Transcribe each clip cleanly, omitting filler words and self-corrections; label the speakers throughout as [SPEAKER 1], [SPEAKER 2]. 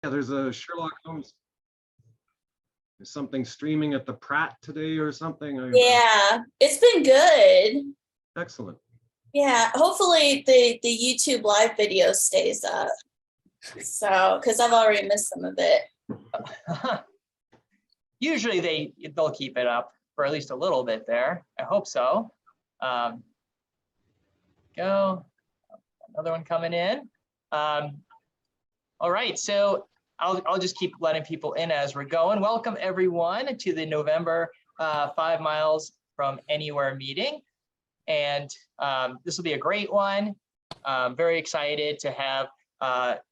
[SPEAKER 1] Yeah, there's a Sherlock Holmes. There's something streaming at the Pratt today or something.
[SPEAKER 2] Yeah, it's been good.
[SPEAKER 1] Excellent.
[SPEAKER 2] Yeah, hopefully the YouTube live video stays up. So, because I've already missed some of it.
[SPEAKER 3] Usually they'll keep it up for at least a little bit there. I hope so. Go. Another one coming in. All right, so I'll just keep letting people in as we're going. Welcome everyone to the November 5 Miles from Anywhere meeting. And this will be a great one. Very excited to have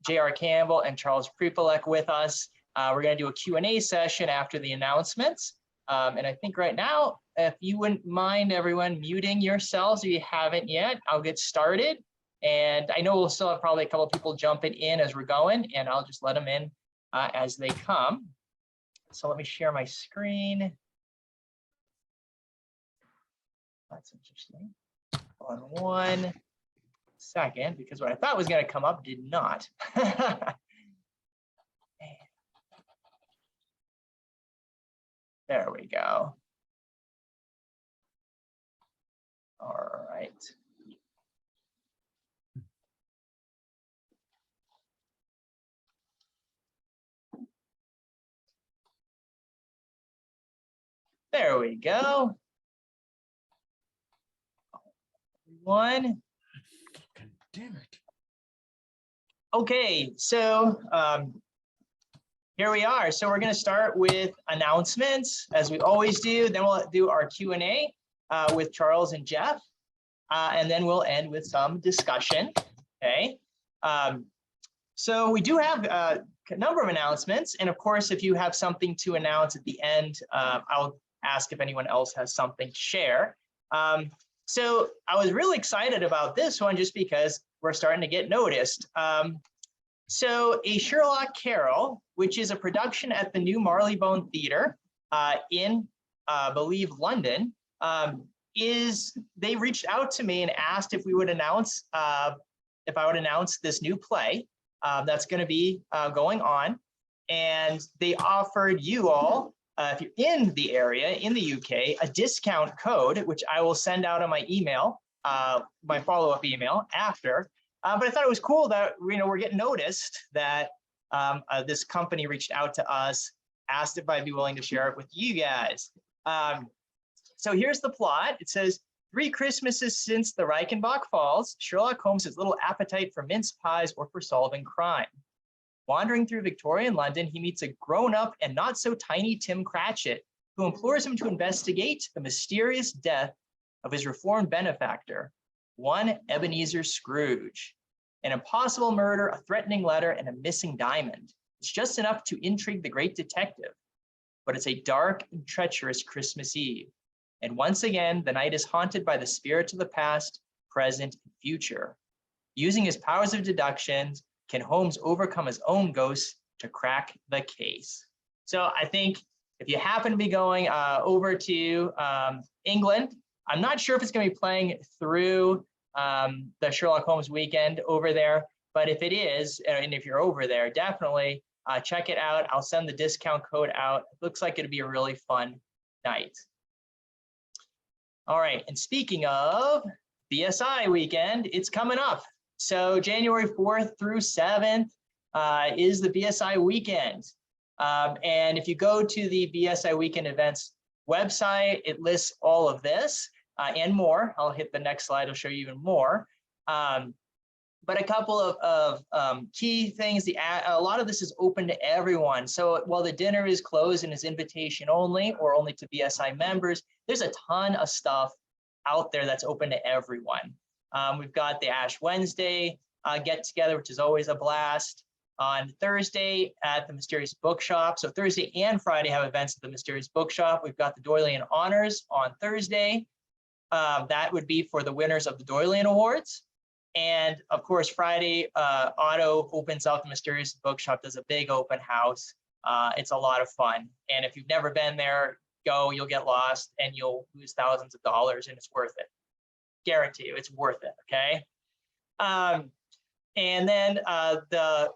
[SPEAKER 3] J.R. Campbell and Charles Prepolec with us. We're going to do a Q&A session after the announcements. And I think right now, if you wouldn't mind everyone muting yourselves if you haven't yet, I'll get started. And I know we'll still have probably a couple of people jumping in as we're going, and I'll just let them in as they come. So let me share my screen. That's interesting. On 1 second, because what I thought was going to come up did not. There we go. All right. There we go. One. Damn it. Okay, so here we are. So we're going to start with announcements, as we always do. Then we'll do our Q&A with Charles and Jeff, and then we'll end with some discussion. Okay. So we do have a number of announcements, and of course, if you have something to announce at the end, I'll ask if anyone else has something to share. So I was really excited about this one just because we're starting to get noticed. So A Sherlock Carol, which is a production at the New Marylebone Theatre in, I believe, London, they reached out to me and asked if we would announce, if I would announce this new play that's going to be going on. And they offered you all, if you're in the area, in the UK, a discount code, which I will send out on my email, my follow-up email after. But I thought it was cool that we're getting noticed, that this company reached out to us, asked if I'd be willing to share it with you guys. So here's the plot. It says, 3 Christmases since the Reichenbach Falls, Sherlock Holmes has little appetite for mince pies or for solving crime. Wandering through Victorian London, he meets a grown-up and not so tiny Tim Cratchit, who implores him to investigate the mysterious death of his reformed benefactor, one Ebenezer Scrooge. An impossible murder, a threatening letter, and a missing diamond. It's just enough to intrigue the great detective. But it's a dark and treacherous Christmas Eve. And once again, the night is haunted by the spirits of the past, present, and future. Using his powers of deduction, can Holmes overcome his own ghosts to crack the case? So I think if you happen to be going over to England, I'm not sure if it's going to be playing through the Sherlock Holmes weekend over there, but if it is, and if you're over there, definitely check it out. I'll send the discount code out. It looks like it'd be a really fun night. All right, and speaking of BSI weekend, it's coming up. So January 4th through 7th is the BSI weekend. And if you go to the BSI weekend events website, it lists all of this and more. I'll hit the next slide, I'll show you even more. But a couple of key things, a lot of this is open to everyone. So while the dinner is closed and is invitation only or only to BSI members, there's a ton of stuff out there that's open to everyone. We've got the Ash Wednesday get together, which is always a blast. On Thursday at the Mysterious Bookshop. So Thursday and Friday have events at the Mysterious Bookshop. We've got the Doylean Honors on Thursday. That would be for the winners of the Doylean Awards. And of course, Friday, Otto opens out the Mysterious Bookshop, does a big open house. It's a lot of fun. And if you've never been there, go, you'll get lost and you'll lose thousands of dollars and it's worth it. Guarantee you, it's worth it, okay? And then the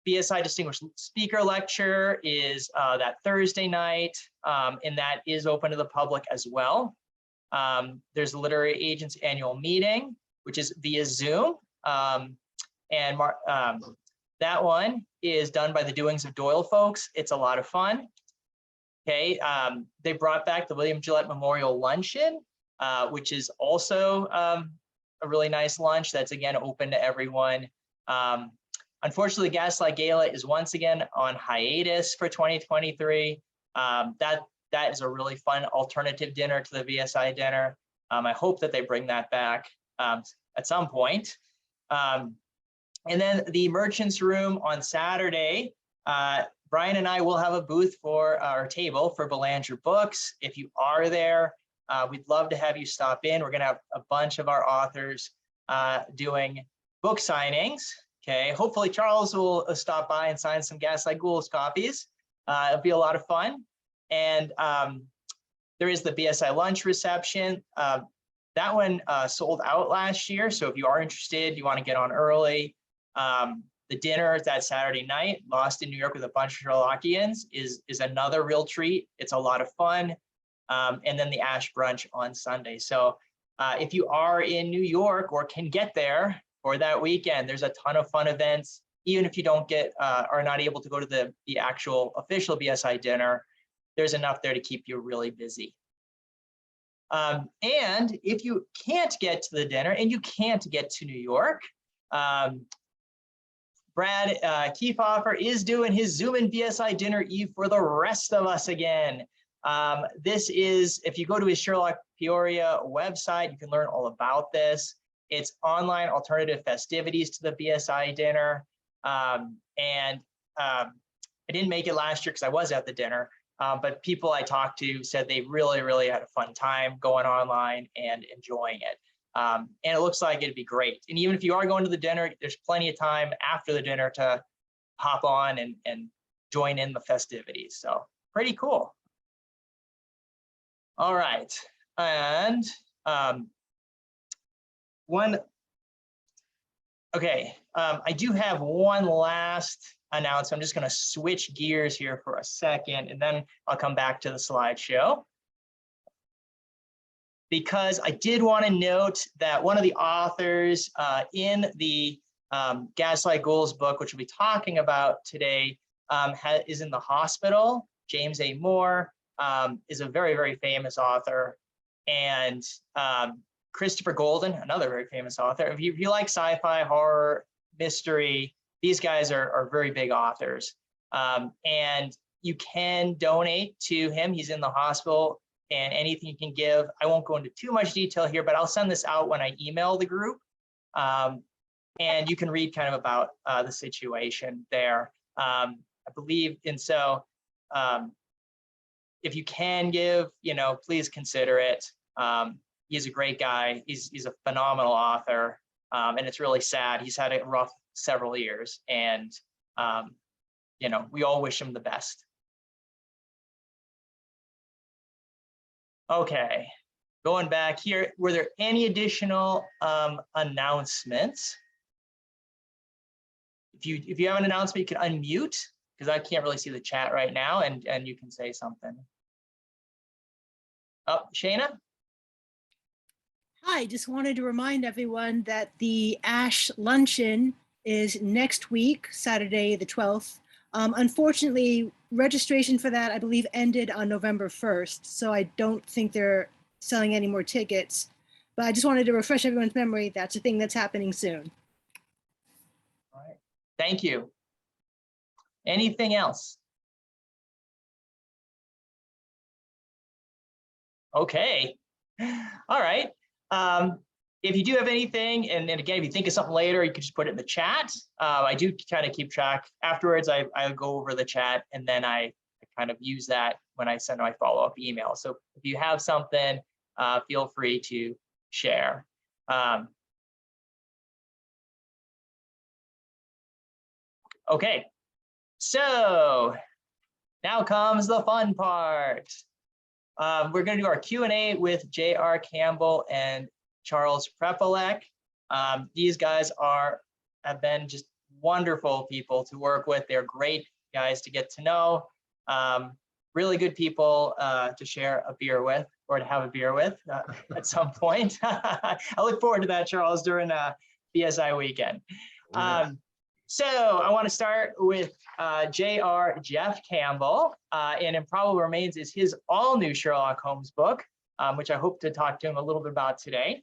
[SPEAKER 3] BSI Distinguished Speaker Lecture is that Thursday night, and that is open to the public as well. There's the Literary Agents Annual Meeting, which is via Zoom. That one is done by the Doings of Doyle folks. It's a lot of fun. Okay, they brought back the William Gillette Memorial Luncheon, which is also a really nice lunch that's again open to everyone. Unfortunately, Gaslight Gala is once again on hiatus for 2023. That is a really fun alternative dinner to the VSI dinner. I hope that they bring that back at some point. And then the Merchants Room on Saturday, Brian and I will have a booth for our table for Belanger Books. If you are there, we'd love to have you stop in. We're going to have a bunch of our authors doing book signings. Okay, hopefully Charles will stop by and sign some Gaslight Ghouls copies. It'll be a lot of fun. And there is the BSI lunch reception. That one sold out last year. So if you are interested, you want to get on early. The dinner that Saturday night, Lost in New York with a bunch of Sherlockians, is another real treat. It's a lot of fun. And then the Ash Brunch on Sunday. So if you are in New York or can get there for that weekend, there's a ton of fun events. Even if you don't get are not able to go to the actual official BSI dinner, there's enough there to keep you really busy. And if you can't get to the dinner and you can't get to New York, Brad Kiefhofer is doing his Zoom and BSI Dinner Eve for the rest of us again. This is, if you go to his Sherlock Peoria website, you can learn all about this. It's online alternative festivities to the BSI dinner. I didn't make it last year because I was at the dinner, but people I talked to said they really, really had a fun time going online and enjoying it. And it looks like it'd be great. And even if you are going to the dinner, there's plenty of time after the dinner to hop on and join in the festivities. So pretty cool. All right. And I do have one last announcement. I'm just going to switch gears here for a second, and then I'll come back to the slideshow. Because I did want to note that one of the authors in the Gaslight Ghouls book, which we'll be talking about today, is in the hospital. James A. Moore is a very, very famous author. And Christopher Golden, another very famous author. If you like sci-fi, horror, mystery, these guys are very big authors. And you can donate to him. He's in the hospital. And anything you can give. I won't go into too much detail here, but I'll send this out when I email the group. And you can read kind of about the situation there. I believe, and so if you can give, please consider it. He's a great guy. He's a phenomenal author. And it's really sad. He's had a rough several years, and we all wish him the best. Okay, going back here, were there any additional announcements? If you have an announcement, you can unmute, because I can't really see the chat right now, and you can say something. Oh, Shayna?
[SPEAKER 4] Hi, just wanted to remind everyone that the Ash Luncheon is next week, Saturday the 12th. Unfortunately, registration for that, I believe, ended on November 1st, so I don't think they're selling any more tickets. But I just wanted to refresh everyone's memory. That's a thing that's happening soon.
[SPEAKER 3] All right. Thank you. Anything else? Okay. All right. If you do have anything, and again, if you think of something later, you can just put it in the chat. I do kind of keep track. Afterwards, I go over the chat, and then I kind of use that when I send my follow-up email. So if you have something, feel free to share. Okay, so now comes the fun part. We're going to do our Q&A with J.R. Campbell and Charles Prepolec. These guys have been just wonderful people to work with. They're great guys to get to know. Really good people to share a beer with, or to have a beer with at some point. I look forward to that, Charles, during BSI weekend. So I want to start with J.R. Jeff Campbell, and Improbable Remains is his all-new Sherlock Holmes book, which I hope to talk to him a little bit about today.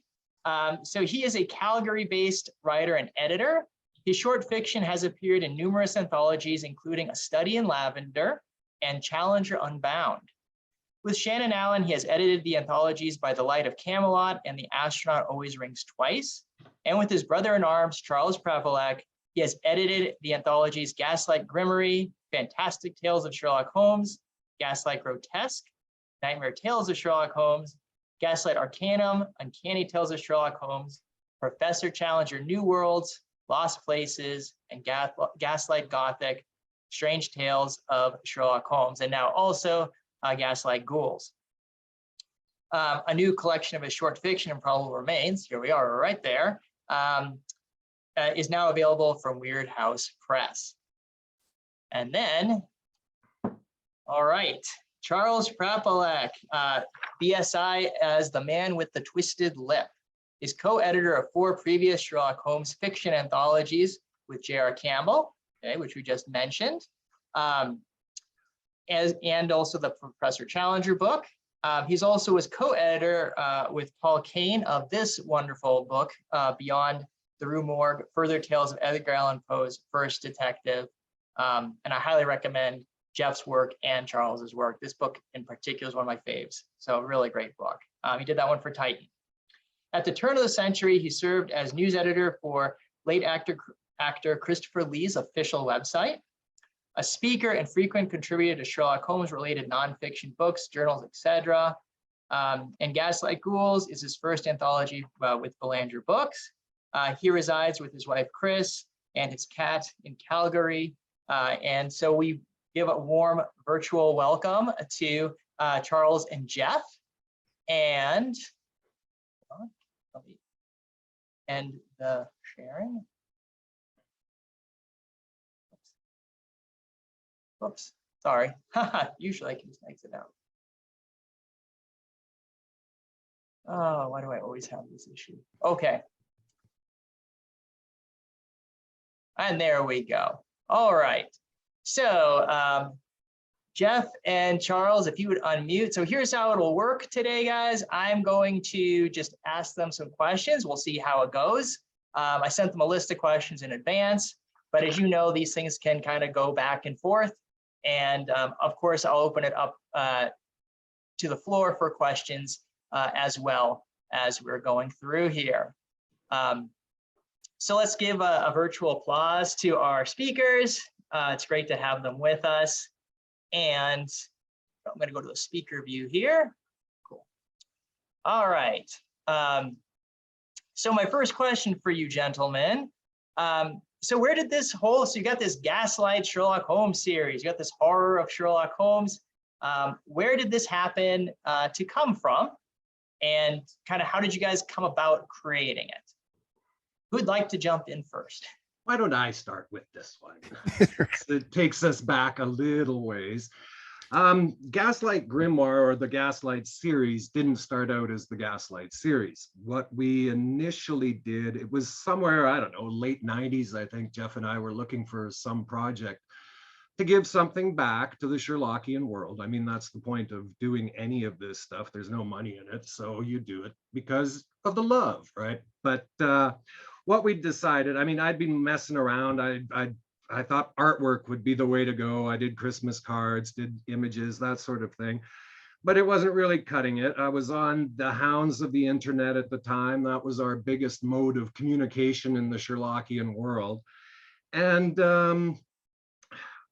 [SPEAKER 3] So he is a Calgary-based writer and editor. His short fiction has appeared in numerous anthologies, including A Study in Lavender and Challenger Unbound. With Shannon Allen, he has edited the anthologies By the Light of Camelot and The Astronaut Always Rings Twice. And with his brother-in-arms, Charles Prepolec, he has edited the anthologies Gaslight Grimmery, Fantastic Tales of Sherlock Holmes, Gaslight Grotesque, Nightmare Tales of Sherlock Holmes, Gaslight Arcanum, Uncanny Tales of Sherlock Holmes, Professor Challenger New Worlds, Lost Places, and Gaslight Gothic, Strange Tales of Sherlock Holmes, and now also Gaslight Ghouls. A new collection of his short fiction, Improbable Remains, here we are right there, is now available from Weird House Press. And then, all right, Charles Prepolec, BSI as the Man with the Twisted Lip, is co-editor of 4 previous Sherlock Holmes fiction anthologies with J.R. Campbell, okay, which we just mentioned, and also the Professor Challenger book. He's also was co-editor with Paul Kane of this wonderful book, Beyond the Rue Morgue, Further Tales of Edgar Allan Poe's First Detective. And I highly recommend Jeff's work and Charles's work. This book in particular is one of my faves. So really great book. He did that one for Titan. At the turn of the century, he served as news editor for late actor Christopher Lee's official website, a speaker and frequent contributor to Sherlock Holmes related nonfiction books, journals, etc. And Gaslight Ghouls is his first anthology with Belanger Books. He resides with his wife, Chris, and his cat in Calgary. And so we give a warm virtual welcome to Charles and Jeff. And let me end the sharing. Oops, sorry. Usually I can just exit out. Oh, why do I always have this issue? Okay. And there we go. All right. So Jeff and Charles, if you would unmute. So here's how it'll work today, guys. I'm going to just ask them some questions. We'll see how it goes. I sent them a list of questions in advance, but as you know, these things can kind of go back and forth. And of course, I'll open it up to the floor for questions as well as we're going through here. So let's give a virtual applause to our speakers. It's great to have them with us. And I'm going to go to the speaker view here. Cool. All right. So my first question for you gentlemen. So where did this whole, so you got this Gaslight Sherlock Holmes series, you got this horror of Sherlock Holmes. Where did this happen to come from? And kind of how did you guys come about creating it? Who'd like to jump in first?
[SPEAKER 1] Why don't I start with this one? It takes us back a little ways. Gaslight Grimoire, or the Gaslight series, didn't start out as the Gaslight series. What we initially did, it was somewhere, I don't know, late 90s, I think Jeff and I were looking for some project to give something back to the Sherlockian world. I mean, that's the point of doing any of this stuff. There's no money in it, so you do it because of the love, right? But what we decided, I mean, I'd been messing around. I thought artwork would be the way to go. I did Christmas cards, did images, that sort of thing. But it wasn't really cutting it. I was on the hounds of the internet at the time. That was our biggest mode of communication in the Sherlockian world. And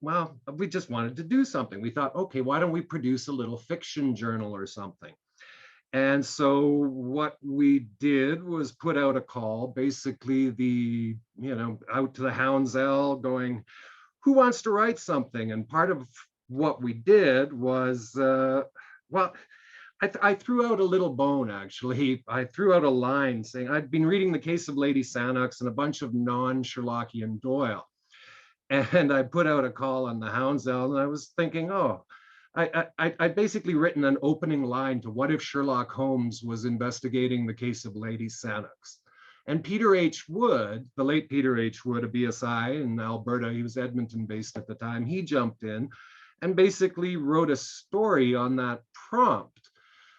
[SPEAKER 1] well, we just wanted to do something. We thought, okay, why don't we produce a little fiction journal or something? And so what we did was put out a call, basically out to the houndsell going, who wants to write something? And part of what we did was, I threw out a little bone, actually. I threw out a line saying, I'd been reading The Case of Lady Sannox and a bunch of non-Sherlockian Doyle. And I put out a call on the Houndsell, and I was thinking, oh, I basically written an opening line to what if Sherlock Holmes was investigating the case of Lady Sannox. And Peter H. Wood, the late Peter H. Wood, a BSI in Alberta, he was Edmonton based at the time, he jumped in and basically wrote a story on that prompt.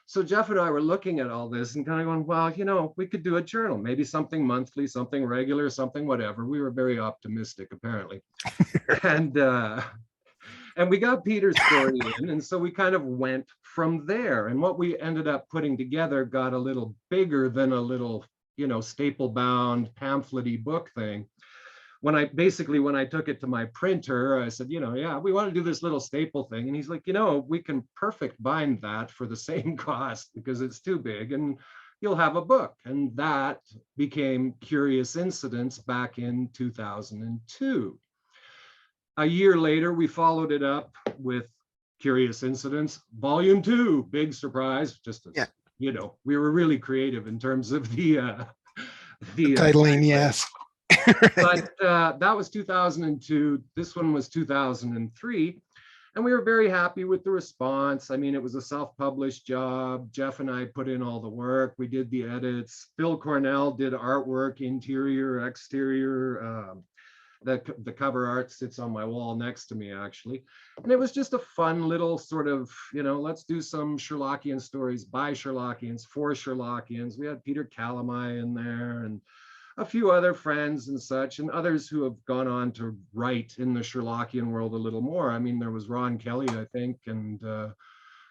[SPEAKER 1] So Jeff and I were looking at all this and kind of going, well, you know, we could do a journal, maybe something monthly, something regular, something whatever. We were very optimistic, apparently. And we got Peter's story in, and so we kind of went from there. And what we ended up putting together got a little bigger than a little, you know, staple bound pamphlet-y book thing. When I took it to my printer, I said, you know, yeah, we want to do this little staple thing. And he's like, you know, we can perfect bind that for the same cost because it's too big and you'll have a book. And that became Curious Incidents back in 2002. A year later, we followed it up with Curious Incidents, Volume 2, big surprise. Just, as, you know, we were really creative in terms of the
[SPEAKER 5] titling, yes.
[SPEAKER 1] But that was 2002. This one was 2003. And we were very happy with the response. I mean, it was a self-published job. Jeff and I put in all the work. We did the edits. Phil Cornell did artwork, interior, exterior. The cover art sits on my wall next to me, actually. And it was just a fun little sort of, you know, let's do some Sherlockian stories by Sherlockians, for Sherlockians. We had Peter Calamai in there and a few other friends and such, and others who have gone on to write in the Sherlockian world a little more. I mean, there was Ron Kelly, I think, and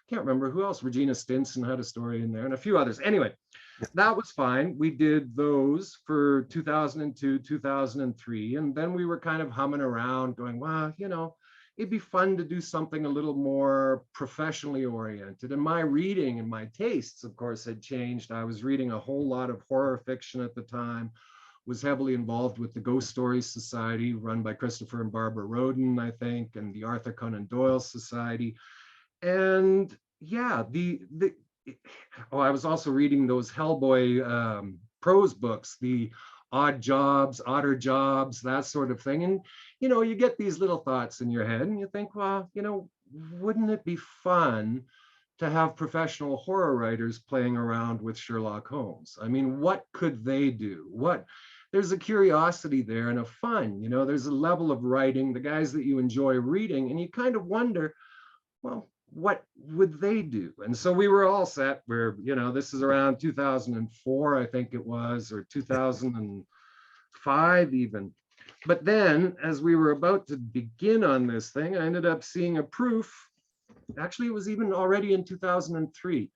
[SPEAKER 1] can't remember who else. Regina Stinson had a story in there and a few others. Anyway, that was fine. We did those for 2002, 2003. And then we were kind of humming around going, well, you know, it'd be fun to do something a little more professionally oriented. And my reading and my tastes, of course, had changed. I was reading a whole lot of horror fiction at the time, was heavily involved with the Ghost Stories Society run by Christopher and Barbara Roden, I think, and the Arthur Conan Doyle Society. And yeah, I was also reading those Hellboy prose books, the Odd Jobs, Odder Jobs, that sort of thing. And, you know, you get these little thoughts in your head and you think, well, you know, wouldn't it be fun to have professional horror writers playing around with Sherlock Holmes? I mean, what could they do? There's a curiosity there and a fun, you know, there's a level of writing, the guys that you enjoy reading, and you kind of wonder, well, what would they do? And so we were all set where, you know, this is around 2004, I think it was, or 2005 even. But then as we were about to begin on this thing, I ended up seeing a proof. Actually, it was even already in 2003.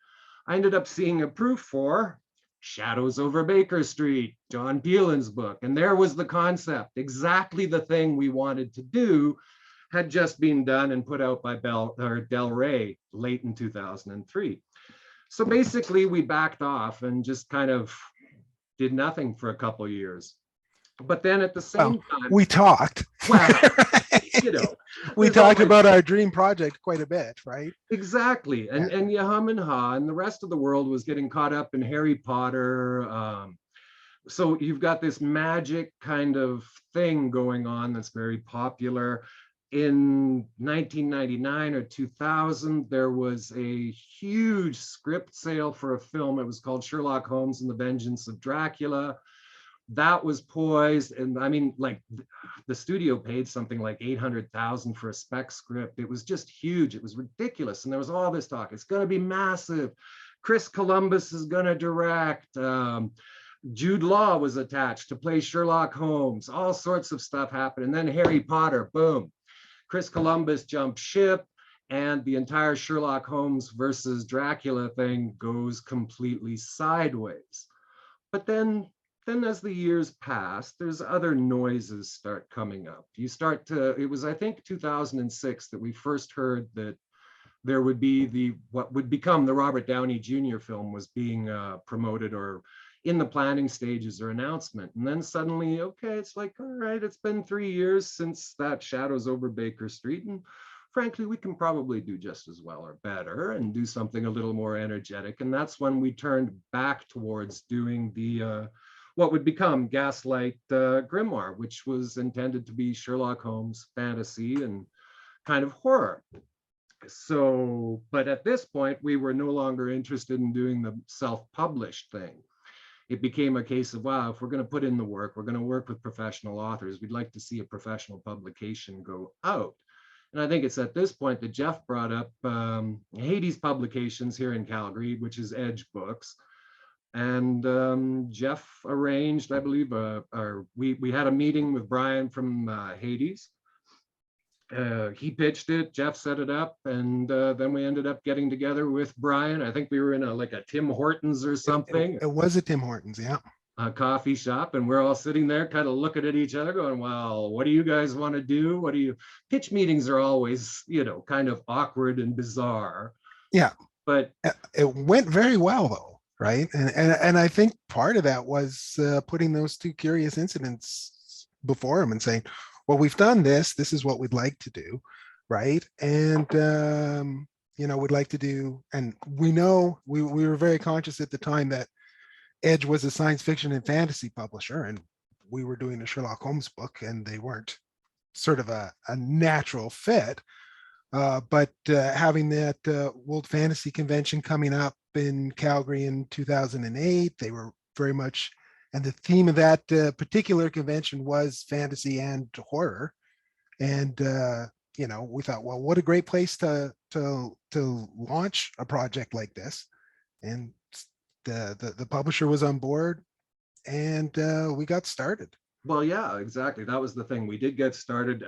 [SPEAKER 1] I ended up seeing a proof for Shadows Over Baker Street, John Peelin's book. And there was the concept, exactly the thing we wanted to do had just been done and put out by Del Rey late in 2003. So basically we backed off and just kind of did nothing for a couple of years. But then at the same time,
[SPEAKER 5] we talked.
[SPEAKER 1] Well, you know,
[SPEAKER 5] we talked about our dream project quite a bit, right?
[SPEAKER 1] Exactly. And you hum and ha, and the rest of the world was getting caught up in Harry Potter. So you've got this magic kind of thing going on that's very popular. In 1999 or 2000, there was a huge script sale for a film. It was called Sherlock Holmes and the Vengeance of Dracula. That was poised. And I mean, like the studio paid something like $800,000 for a spec script. It was just huge. It was ridiculous. And there was all this talk. It's going to be massive. Chris Columbus is going to direct. Jude Law was attached to play Sherlock Holmes. All sorts of stuff happened. And then Harry Potter, boom. Chris Columbus jumped ship, and the entire Sherlock Holmes versus Dracula thing goes completely sideways. But then as the years pass, there's other noises start coming up. It was, I think, 2006 that we first heard that there would be what would become the Robert Downey Jr. film was being promoted or in the planning stages or announcement. And then suddenly, okay, it's like, all right, it's been 3 years since that Shadows Over Baker Street. And frankly, we can probably do just as well or better and do something a little more energetic. And that's when we turned back towards doing what would become Gaslight Grimoire, which was intended to be Sherlock Holmes fantasy and kind of horror. So, but at this point, we were no longer interested in doing the self-published thing. It became a case of, wow, if we're going to put in the work, we're going to work with professional authors. We'd like to see a professional publication go out. And I think it's at this point that Jeff brought up Hades Publications here in Calgary, which is Edge Books. And Jeff arranged, I believe, we had a meeting with Brian from Hades. He pitched it, Jeff set it up, and then we ended up getting together with Brian. I think we were in like a Tim Hortons or something.
[SPEAKER 5] It was a Tim Hortons, yeah.
[SPEAKER 1] A coffee shop, and we're all sitting there kind of looking at each other going, well, what do you guys want to do? What do you, pitch meetings are always, kind of awkward and bizarre.
[SPEAKER 5] Yeah.
[SPEAKER 1] But
[SPEAKER 5] it went very well though, right? And I think part of that was putting those two curious incidents before him and saying, well, we've done this is what we'd like to do, right? And we'd like to do, and we know we were very conscious at the time that Edge was a science fiction and fantasy publisher, and we were doing a Sherlock Holmes book, and they weren't sort of a natural fit. But having that World Fantasy Convention coming up in Calgary in 2008, they were very much, and the theme of that particular convention was fantasy and horror. And we thought, well, what a great place to launch a project like this. And the publisher was on board, and we got started.
[SPEAKER 1] well, yeah, exactly. That was the thing. We did get started.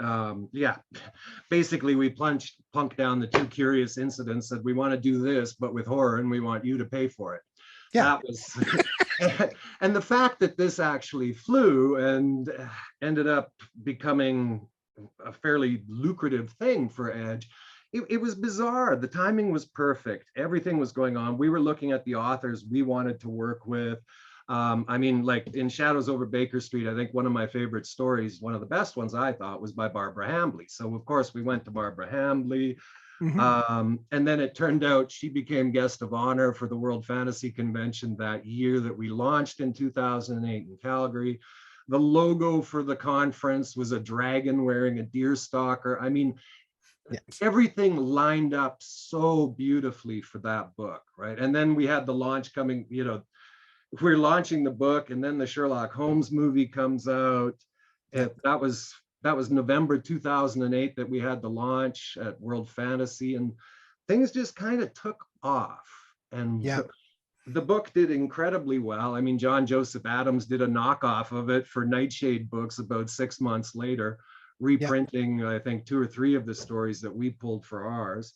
[SPEAKER 1] Basically, we plunked down the two curious incidents, that we want to do this, but with horror, and we want you to pay for it.
[SPEAKER 5] Yeah.
[SPEAKER 1] That was, and the fact that this actually flew and ended up becoming a fairly lucrative thing for Edge. It was bizarre. The timing was perfect. Everything was going on. We were looking at the authors we wanted to work with. Like in Shadows Over Baker Street, I think one of my favorite stories, one of the best ones I thought, was by Barbara Hambly. So of course we went to Barbara Hambly.
[SPEAKER 5] Mm-hmm.
[SPEAKER 1] And then it turned out she became guest of honor for the World Fantasy Convention that year that we launched in 2008 in Calgary. The logo for the conference was a dragon wearing a deer stalker. I mean, yes. Everything lined up so beautifully for that book, right? And then we had the launch coming, we're launching the book, and then the Sherlock Holmes movie comes out. And that was November 2008 that we had the launch at World Fantasy, and things just kind of took off. And
[SPEAKER 5] yeah.
[SPEAKER 1] The book did incredibly well. I mean, John Joseph Adams did a knockoff of it for Nightshade Books about 6 months later, reprinting, I think, 2 or 3 of the stories that we pulled for ours.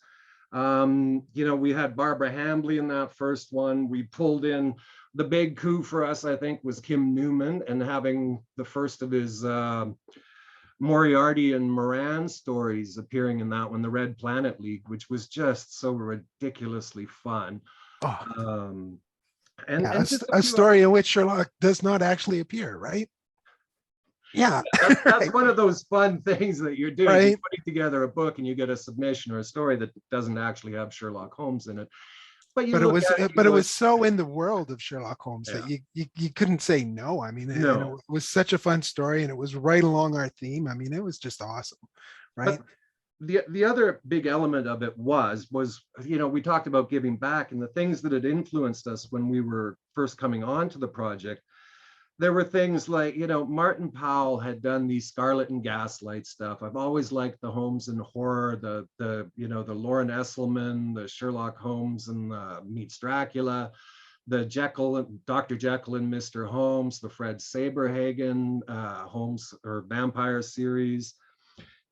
[SPEAKER 1] We had Barbara Hambly in that first one. We pulled in, the big coup for us, I think, was Kim Newman, and having the first of his Moriarty and Moran stories appearing in that one, the Red Planet League, which was just so ridiculously fun.
[SPEAKER 5] Oh.
[SPEAKER 1] And
[SPEAKER 5] a story in which Sherlock does not actually appear, right? Yeah.
[SPEAKER 1] That's one of those fun things that you're doing.
[SPEAKER 5] Right.
[SPEAKER 1] You're putting together a book and you get a submission or a story that doesn't actually have Sherlock Holmes in it. But
[SPEAKER 5] it was so in the world of Sherlock Holmes that you couldn't say no. I mean, it was such a fun story, and it was right along our theme. I mean, it was just awesome, right?
[SPEAKER 1] But the other big element of it was we talked about giving back, and the things that had influenced us when we were first coming on to the project. There were things like, Martin Powell had done the Scarlet and Gaslight stuff. I've always liked the Holmes and horror, the Lauren Esselman, the Sherlock Holmes and Meets Dracula, the Dr. Jekyll and Mr. Holmes, the Fred Saberhagen Holmes or Vampire series.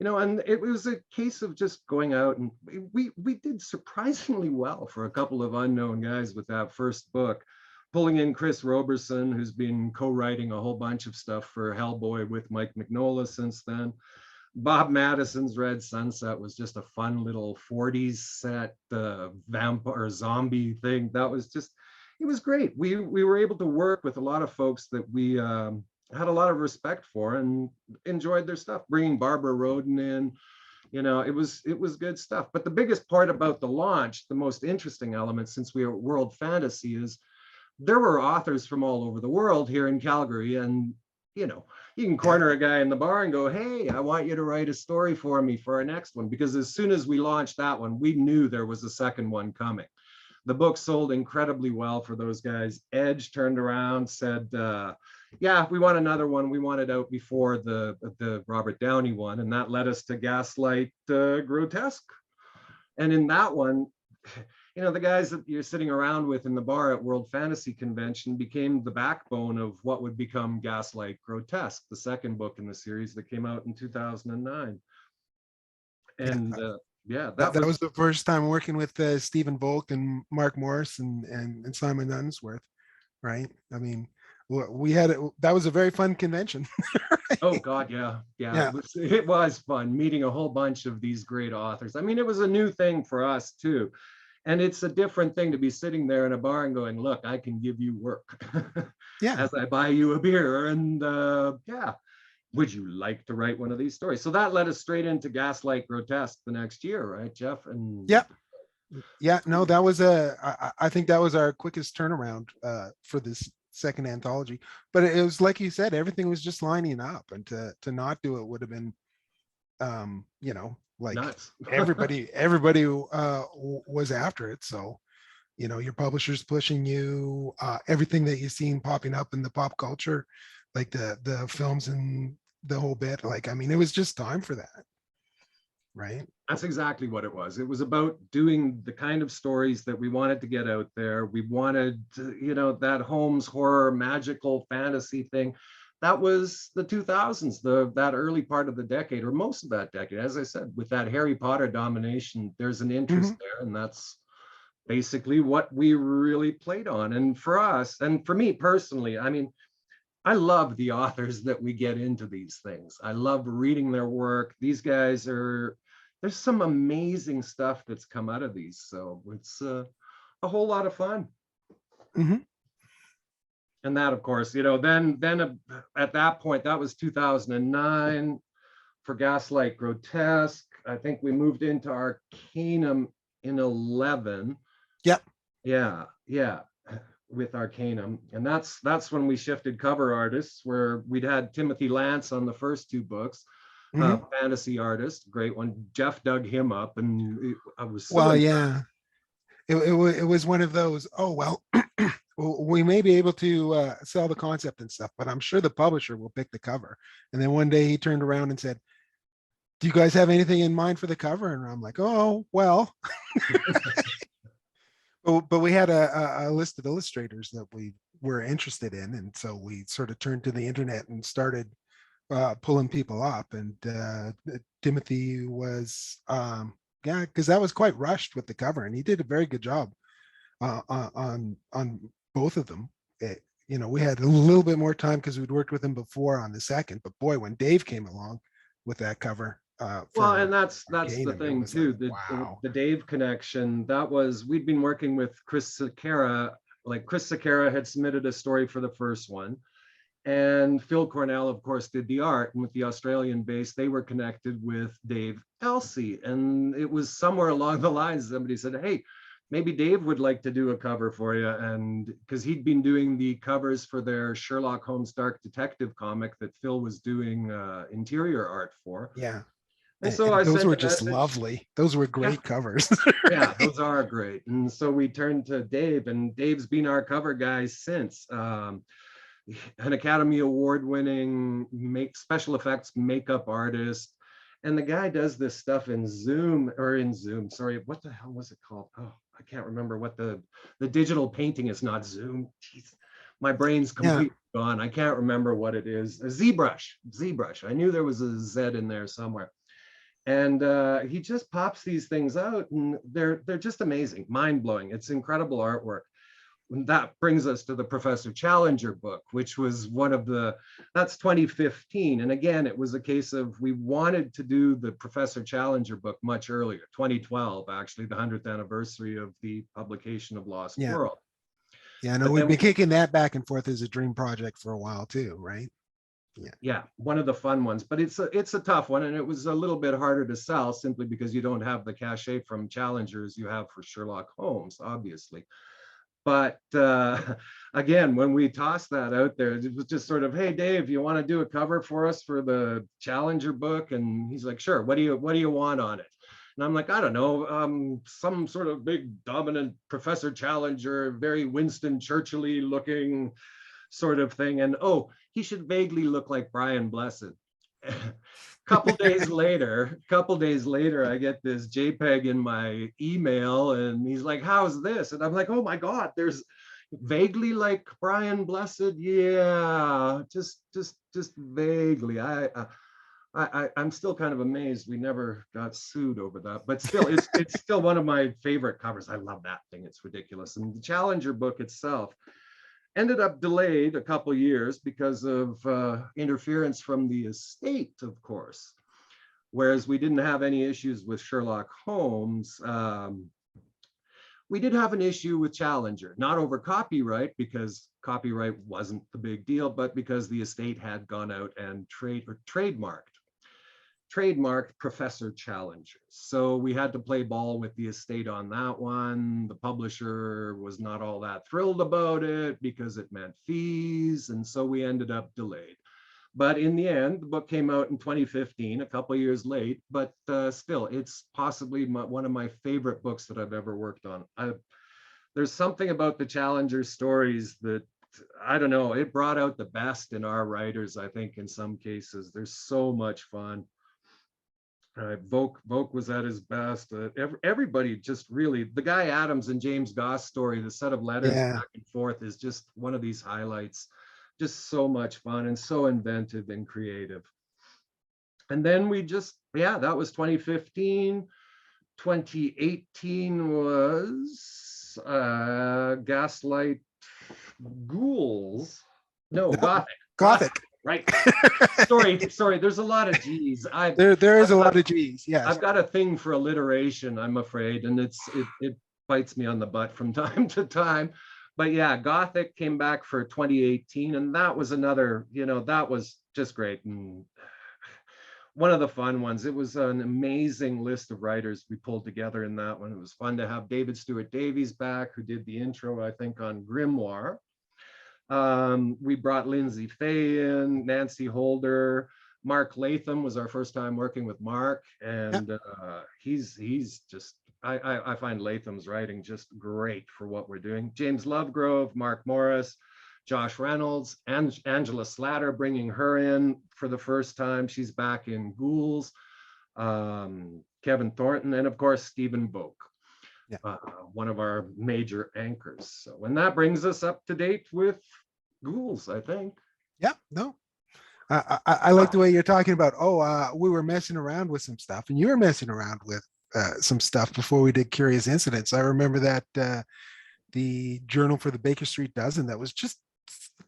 [SPEAKER 1] And it was a case of just going out, and we did surprisingly well for a couple of unknown guys with that first book. Pulling in Chris Roberson, who's been co-writing a whole bunch of stuff for Hellboy with Mike Mignola since then. Bob Madison's Red Sunset was just a fun little 40s set vampire zombie thing. That was just, it was great. We were able to work with a lot of folks that we had a lot of respect for and enjoyed their stuff. Bringing Barbara Roden in, it was good stuff. But the biggest part about the launch, the most interesting element, since we are World Fantasy, is there were authors from all over the world here in Calgary. And, you know, you can corner a guy in the bar and go, hey, I want you to write a story for me for our next one. Because as soon as we launched that one, we knew there was a second one coming. The book sold incredibly well for those guys. Edge turned around, said, yeah, we want another one. We want it out before the Robert Downey one. And that led us to Gaslight Grotesque. And in that one, you know, the guys that you're sitting around with in the bar at World Fantasy Convention became the backbone of what would become Gaslight Grotesque, the second book in the series that came out in 2009. And yeah,
[SPEAKER 5] that was the first time working with Stephen Volk and Mark Morris and Simon Unsworth, right? I mean, we had that was a very fun convention. Right?
[SPEAKER 1] Oh God, yeah. It was fun meeting a whole bunch of these great authors. I mean, it was a new thing for us too, and it's a different thing to be sitting there in a bar and going, "Look, I can give you work."
[SPEAKER 5] Yeah.
[SPEAKER 1] As I buy you a beer, and yeah. Would you like to write one of these stories? So that led us straight into Gaslight Grotesque the next year, right, Jeff? And
[SPEAKER 5] yeah, no, that was I think that was our quickest turnaround for this second anthology. But it was like you said, everything was just lining up, and to not do it would have been, you know, like
[SPEAKER 1] nuts.
[SPEAKER 5] everybody was after it. So, you know, your publisher's pushing you, everything that you've seen popping up in the pop culture, like the films and the whole bit. Like, I mean, it was just time for that, right?
[SPEAKER 1] That's exactly what it was. It was about doing the kind of stories that we wanted to get out there. We wanted to, you know, that Holmes horror, magical fantasy thing. That was the 2000s, that early part of the decade, or most of that decade. As I said, with that Harry Potter domination, there's an interest there, and that's basically what we really played on. And for us, and for me personally, I mean, I love the authors that we get into these things. I love reading their work. These guys there's some amazing stuff that's come out of these. So it's a whole lot of fun.
[SPEAKER 5] Mm-hmm.
[SPEAKER 1] And that, of course, you know, then at that point, that was 2009 for Gaslight Grotesque. I think we moved into Arcanum in 11.
[SPEAKER 5] Yep.
[SPEAKER 1] Yeah. With Arcanum, and that's when we shifted cover artists, where we'd had Timothy Lance on the first two books, fantasy artist, great one. Jeff dug him up, and I was so impressed.
[SPEAKER 5] It was one of those, oh well, we may be able to sell the concept and stuff, but I'm sure the publisher will pick the cover. And then one day he turned around and said, do you guys have anything in mind for the cover? And I'm like, oh well. But we had a list of illustrators that we were interested in, and so we sort of turned to the internet and started pulling people up. And Timothy was, because that was quite rushed with the cover, and he did a very good job on both of them. You know, we had a little bit more time because we'd worked with him before on the second. But boy, when Dave came along with that cover.
[SPEAKER 1] Well, and that's the thing too.
[SPEAKER 5] Like,
[SPEAKER 1] the Dave connection. We'd been working with Chris Sakara. Like Chris Sakara had submitted a story for the first one, and Phil Cornell, of course, did the art. And with the Australian base, they were connected with Dave Elsey. And it was somewhere along the lines, somebody said, "Hey, maybe Dave would like to do a cover for you," and because he'd been doing the covers for their Sherlock Holmes Dark Detective comic that Phil was doing interior art for.
[SPEAKER 5] Yeah.
[SPEAKER 1] And so
[SPEAKER 5] those were just lovely. Those were great covers.
[SPEAKER 1] Yeah, those are great. And so we turned to Dave, and Dave's been our cover guy since. An Academy Award winning special effects makeup artist. And the guy does this stuff in Zoom. Sorry, what the hell was it called? Oh, I can't remember what the digital painting is. Not Zoom. Jeez, my brain's completely gone. I can't remember what it is. A ZBrush. I knew there was a Z in there somewhere. And he just pops these things out, and they're just amazing, mind-blowing. It's incredible artwork. And that brings us to the Professor Challenger book, which was that's 2015. And again, it was a case of we wanted to do the Professor Challenger book much earlier, 2012, actually, the 100th anniversary of the publication of Lost World.
[SPEAKER 5] Yeah, no, we've been kicking that back and forth as a dream project for a while too, right?
[SPEAKER 1] Yeah, one of the fun ones, but it's a tough one, and it was a little bit harder to sell simply because you don't have the cachet from Challengers you have for Sherlock Holmes, obviously. But again, when we tossed that out there, it was just sort of, hey, Dave, you want to do a cover for us for the Challenger book? And he's like, sure. What do you want on it? And I'm like, I don't know, some sort of big dominant Professor Challenger, very Winston Churchill-y looking sort of thing. And oh, he should vaguely look like Brian Blessed. Couple days later, I get this JPEG in my email, and he's like, "How's this?" And I'm like, "Oh my God, there's vaguely like Brian Blessed, yeah, just vaguely." I'm still kind of amazed we never got sued over that, but still, it's still one of my favorite covers. I love that thing; it's ridiculous. And the Challenger book itself ended up delayed a couple years because of interference from the estate, of course. Whereas we didn't have any issues with Sherlock Holmes, we did have an issue with Challenger, not over copyright, because copyright wasn't the big deal, but because the estate had gone out and trademarked Professor Challenger. So we had to play ball with the estate on that one. The publisher was not all that thrilled about it because it meant fees. And so we ended up delayed. But in the end, the book came out in 2015, a couple of years late, but still, it's possibly one of my favorite books that I've ever worked on. There's something about the Challenger stories that, I don't know, it brought out the best in our writers, I think, in some cases. There's so much fun. Volk was at his best. Everybody just really, the Guy Adams and James Goss story, the set of letters back and forth, is just one of these highlights. Just so much fun and so inventive and creative. And then we just, yeah, that was 2015. 2018 was Gaslight Ghouls. No, Gothic. Right. Sorry. There's a lot of G's.
[SPEAKER 5] There is a lot of G's. Yes.
[SPEAKER 1] I've got a thing for alliteration, I'm afraid, and it bites me on the butt from time to time. But yeah, Gothic came back for 2018, and that was another, that was just great. And one of the fun ones. It was an amazing list of writers we pulled together in that one. It was fun to have David Stewart Davies back, who did the intro, I think, on Grimoire. We brought Lindsay Fay in, Nancy Holder, Mark Latham was our first time working with Mark, and he's just, I find Latham's writing just great for what we're doing. James Lovegrove, Mark Morris, Josh Reynolds, and Angela Slatter, bringing her in for the first time. She's back in Ghouls. Kevin Thornton, and of course, Stephen Boak. One of our major anchors. So, and that brings us up to date with Ghouls, I think.
[SPEAKER 5] Yeah, no. I like the way you're talking about, we were messing around with some stuff, and you were messing around with some stuff before we did Curious Incidents. I remember that the journal for the Baker Street Dozen, that was just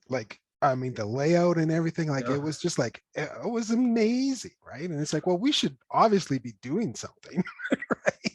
[SPEAKER 5] like, I mean, the layout and everything, like it was just like, it was amazing, right? And it's like, well, we should obviously be doing something, right?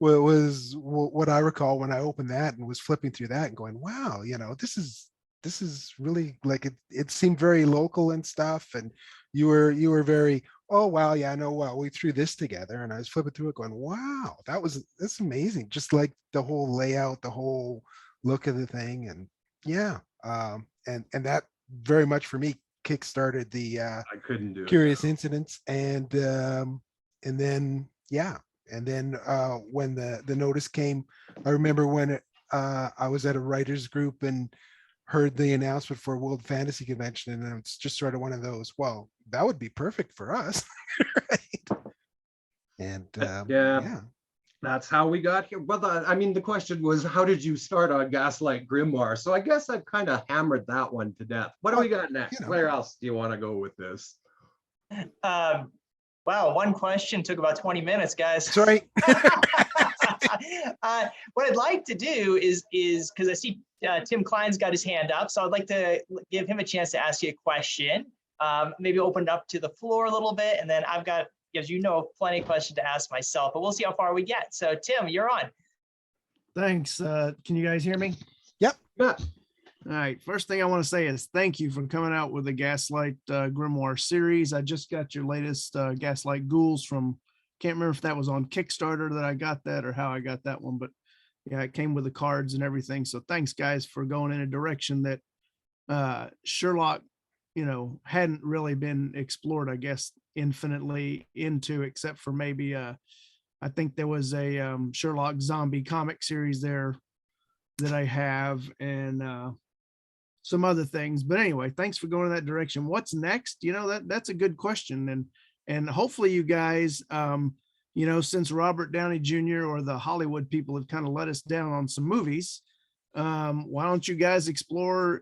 [SPEAKER 5] Well, it was what I recall when I opened that and was flipping through that and going, wow, this is really like, it seemed very local and stuff. And you were very, oh, wow, yeah, I know, well, we threw this together. And I was flipping through it going, wow, that's amazing. Just like the whole layout, the whole look of the thing. And yeah, and that very much for me kickstarted the
[SPEAKER 1] I couldn't do
[SPEAKER 5] Curious Incidents. And then, yeah. And then when the notice came, I remember when I was at a writers group and heard the announcement for World Fantasy Convention, and it's just sort of one of those, well, that would be perfect for us, right? And yeah,
[SPEAKER 1] that's how we got here. But I mean, the question was, how did you start on Gaslight Grimoire? So I guess I've kind of hammered that one to death. What do we got next? Where else do you want to go with this?
[SPEAKER 3] Wow, one question took about 20 minutes, guys.
[SPEAKER 5] Sorry.
[SPEAKER 3] What I'd like to do is because I see Tim Klein's got his hand up, so I'd like to give him a chance to ask you a question. Maybe open it up to the floor a little bit, and then I've got, as you know, plenty of questions to ask myself, but we'll see how far we get. So Tim, you're on.
[SPEAKER 6] Thanks. Can you guys hear me?
[SPEAKER 5] Yep.
[SPEAKER 1] Yeah.
[SPEAKER 6] All right. First thing I want to say is thank you for coming out with the Gaslight Grimoire series. I just got your latest Gaslight Ghouls from, can't remember if that was on Kickstarter that I got that or how I got that one, but yeah, it came with the cards and everything. So thanks guys for going in a direction that Sherlock, hadn't really been explored, I guess, infinitely into, except for maybe I think there was a Sherlock zombie comic series there that I have, and some other things. But anyway, thanks for going in that direction. What's next? That's a good question. And hopefully you guys, since Robert Downey Jr. or the Hollywood people have kind of let us down on some movies, why don't you guys explore,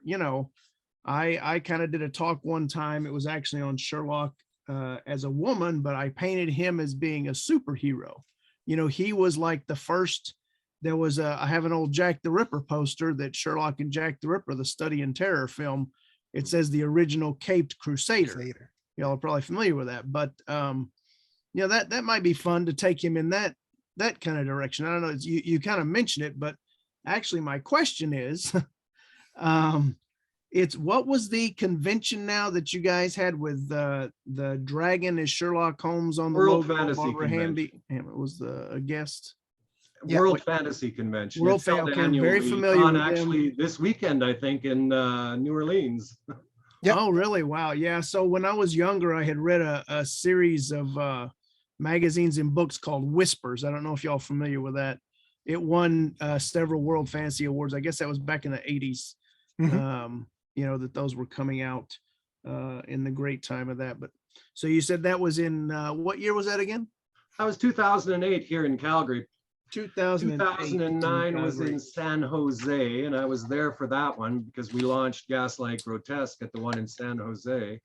[SPEAKER 6] I kind of did a talk one time. It was actually on Sherlock as a woman, but I painted him as being a superhero. He was like the first. I have an old Jack the Ripper poster that Sherlock and Jack the Ripper, the Study in Terror film. It says the original caped crusader. Y'all are probably familiar with that, but that might be fun to take him in that kind of direction. I don't know. You kind of mentioned it, but actually my question is, it's what was the convention now that you guys had with the dragon as Sherlock Holmes on the
[SPEAKER 1] World
[SPEAKER 6] logo?
[SPEAKER 1] Fantasy
[SPEAKER 6] Barbara
[SPEAKER 1] Convention.
[SPEAKER 6] Hamby, it was a guest.
[SPEAKER 5] Yeah,
[SPEAKER 1] World Fantasy Convention.
[SPEAKER 6] World
[SPEAKER 1] It's held
[SPEAKER 6] okay, I'm very
[SPEAKER 1] annually
[SPEAKER 6] familiar
[SPEAKER 1] on
[SPEAKER 6] with them.
[SPEAKER 1] actually this weekend, I think, in New Orleans.
[SPEAKER 5] Yep.
[SPEAKER 6] Oh, really? Wow. Yeah. So when I was younger, I had read a series of magazines and books called Whispers. I don't know if y'all are familiar with that. It won several World Fantasy Awards. I guess that was back in the 80s. That those were coming out in the great time of that. But so you said that was in what year was that again?
[SPEAKER 1] That was 2008 here in Calgary.
[SPEAKER 6] 2009
[SPEAKER 1] was in San Jose, and I was there for that one because we launched Gaslight Grotesque at the one in San Jose.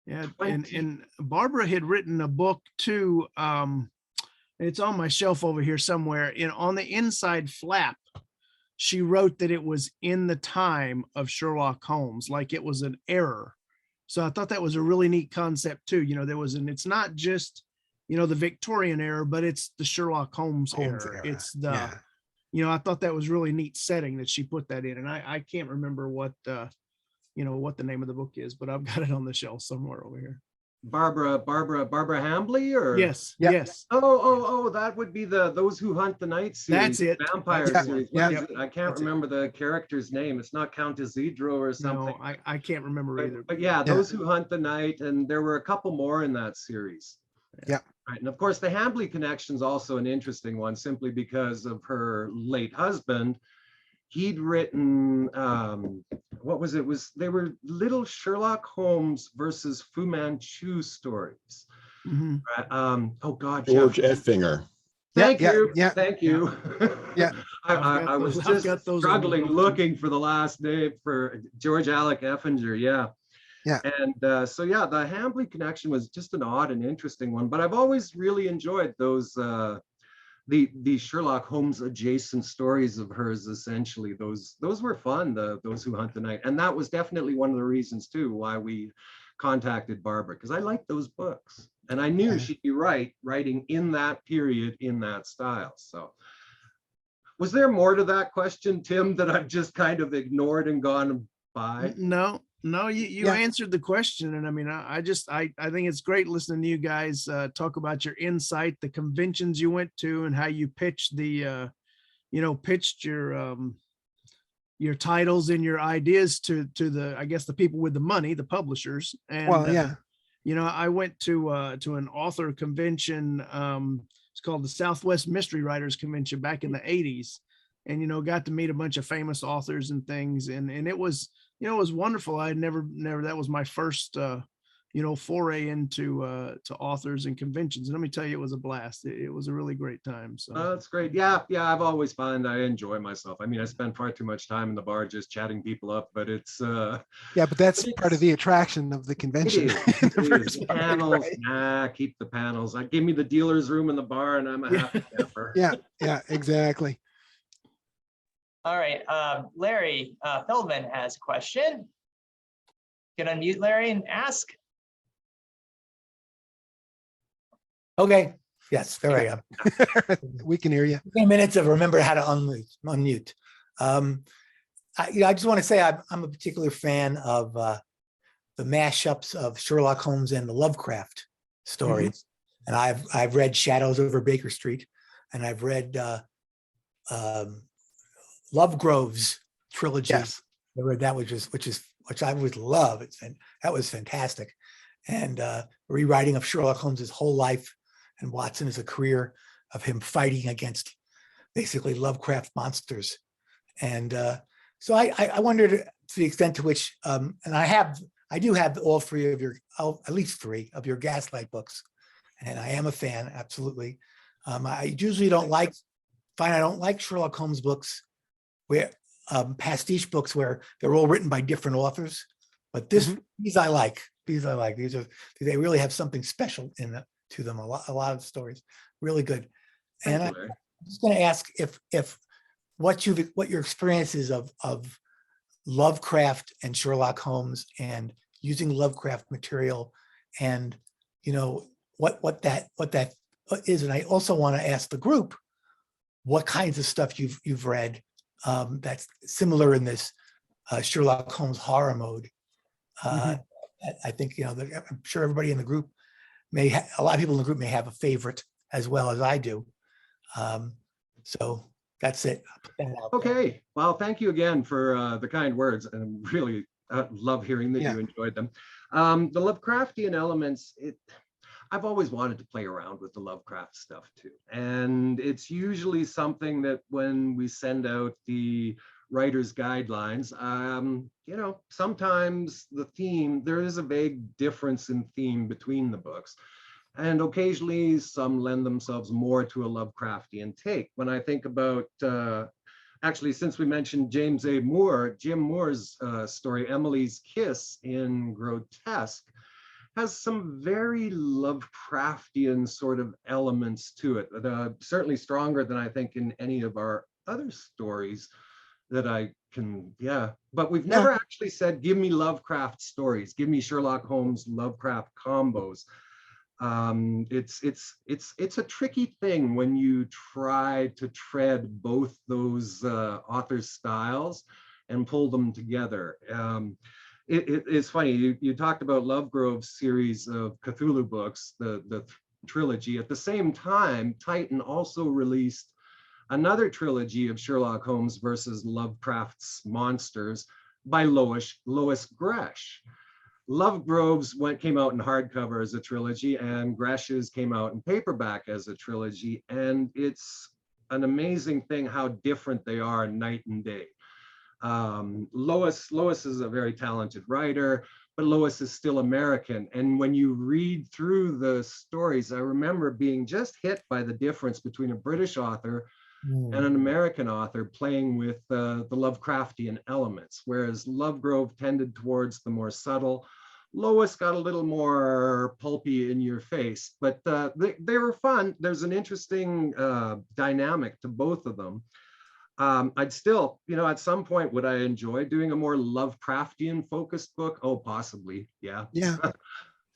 [SPEAKER 6] Yeah, and Barbara had written a book too. It's on my shelf over here somewhere. On the inside flap, she wrote that it was in the time of Sherlock Holmes, like it was an error. So I thought that was a really neat concept too. It's not just, the Victorian era, but it's the Sherlock Holmes era. It's the, I thought that was really neat setting that she put that in. And I can't remember what the name of the book is, but I've got it on the shelf somewhere over here.
[SPEAKER 1] Barbara Hambly, or
[SPEAKER 6] yes.
[SPEAKER 1] Oh, that would be Those Who Hunt the Night series.
[SPEAKER 6] That's it.
[SPEAKER 1] Vampire
[SPEAKER 6] That's
[SPEAKER 1] series. I can't remember the character's name. It's not Count Isidro or something.
[SPEAKER 6] No, I can't remember either.
[SPEAKER 1] But yeah, Those Who Hunt the Night, and there were a couple more in that series.
[SPEAKER 5] Yeah.
[SPEAKER 1] Right. And of course, the Hambly connection is also an interesting one, simply because of her late husband. He'd written, they were little Sherlock Holmes versus Fu Manchu stories.
[SPEAKER 6] Mm-hmm.
[SPEAKER 1] Oh God,
[SPEAKER 7] George
[SPEAKER 1] Jeff.
[SPEAKER 7] Effinger.
[SPEAKER 1] Thank you.
[SPEAKER 5] Yeah.
[SPEAKER 1] I was just struggling looking for the last name for George Alec Effinger. Yeah. And the Hambly connection was just an odd and interesting one, but I've always really enjoyed those the Sherlock Holmes adjacent stories of hers. Essentially, those were fun. Those Who Hunt the Night, and that was definitely one of the reasons too why we contacted Barbara, because I liked those books, and I knew she'd be writing in that period in that style. So, was there more to that question, Tim, that I've just kind of ignored and gone by?
[SPEAKER 6] No, you answered the question. And I mean, I think it's great listening to you guys talk about your insight, the conventions you went to, and how you pitched pitched your titles and your ideas to the, I guess, the people with the money, the publishers. And I went to an author convention. It's called the Southwest Mystery Writers Convention back in the 80s, and got to meet a bunch of famous authors and things, and it was it was wonderful. I had never that was my first foray into to authors and conventions, and let me tell you, it was a blast. It was a really great time. So
[SPEAKER 1] that's great. Yeah, I've always found I enjoy myself. I mean, I spend far too much time in the bar just chatting people up, but it's
[SPEAKER 5] but that's part of the attraction of the convention.
[SPEAKER 1] The panels, right? Keep the panels. Give me the dealer's room in the bar and I'm a happy camper.
[SPEAKER 5] Yeah, exactly.
[SPEAKER 3] All right, Larry Feldman has a question. You can unmute Larry and ask.
[SPEAKER 8] Okay. Yes, there I am.
[SPEAKER 5] We can hear you.
[SPEAKER 8] 10 minutes to remember how to unmute. I just want to say I'm a particular fan of the mashups of Sherlock Holmes and the Lovecraft stories. And I've read Shadows Over Baker Street, and I've read Lovegrove's trilogy.
[SPEAKER 5] Yes.
[SPEAKER 8] I read that, which I would love. That was fantastic. And rewriting of Sherlock Holmes's whole life and Watson as a career of him fighting against basically Lovecraft monsters. And so I wondered to the extent to which, and I do have all three of at least three of your Gaslight books, and I am a fan, absolutely. I usually I don't like Sherlock Holmes books where pastiche books where they're all written by different authors, but these I like. They really have something special to them. A lot of stories, really good. And I'm just going to ask if what your experiences of Lovecraft and Sherlock Holmes and using Lovecraft material, and what that is. And I also want to ask the group what kinds of stuff you've read that's similar in this Sherlock Holmes horror mode. I think I'm sure everybody in the group a lot of people in the group may have a favorite as well as I do. So that's it.
[SPEAKER 1] Okay. Well, thank you again for the kind words, and really love hearing that you enjoyed them. The Lovecraftian elements, I've always wanted to play around with the Lovecraft stuff too. And it's usually something that when we send out the writer's guidelines, sometimes there is a vague difference in theme between the books. And occasionally some lend themselves more to a Lovecraftian take. When I think about, actually, since we mentioned James A. Moore, Jim Moore's story, Emily's Kiss in Grotesque, has some very Lovecraftian sort of elements to it, certainly stronger than I think in any of our other stories that I can, but we've never actually said, give me Lovecraft stories, give me Sherlock Holmes, Lovecraft combos. It's a tricky thing when you try to tread both those authors' styles and pull them together. It's funny, you talked about Lovegrove's series of Cthulhu books, the trilogy. At the same time, Titan also released another trilogy of Sherlock Holmes versus Lovecraft's monsters by Lois Gresh. Lovegrove's came out in hardcover as a trilogy, and Gresh's came out in paperback as a trilogy. And it's an amazing thing how different they are night and day. Lois is a very talented writer, but Lois is still American. And when you read through the stories, I remember being just hit by the difference between a British author and an American author playing with the Lovecraftian elements, whereas Lovegrove tended towards the more subtle. Lois got a little more pulpy in your face, but they were fun. There's an interesting dynamic to both of them. I'd still, at some point, would I enjoy doing a more Lovecraftian focused book? Oh, possibly. Yeah.
[SPEAKER 5] Yeah.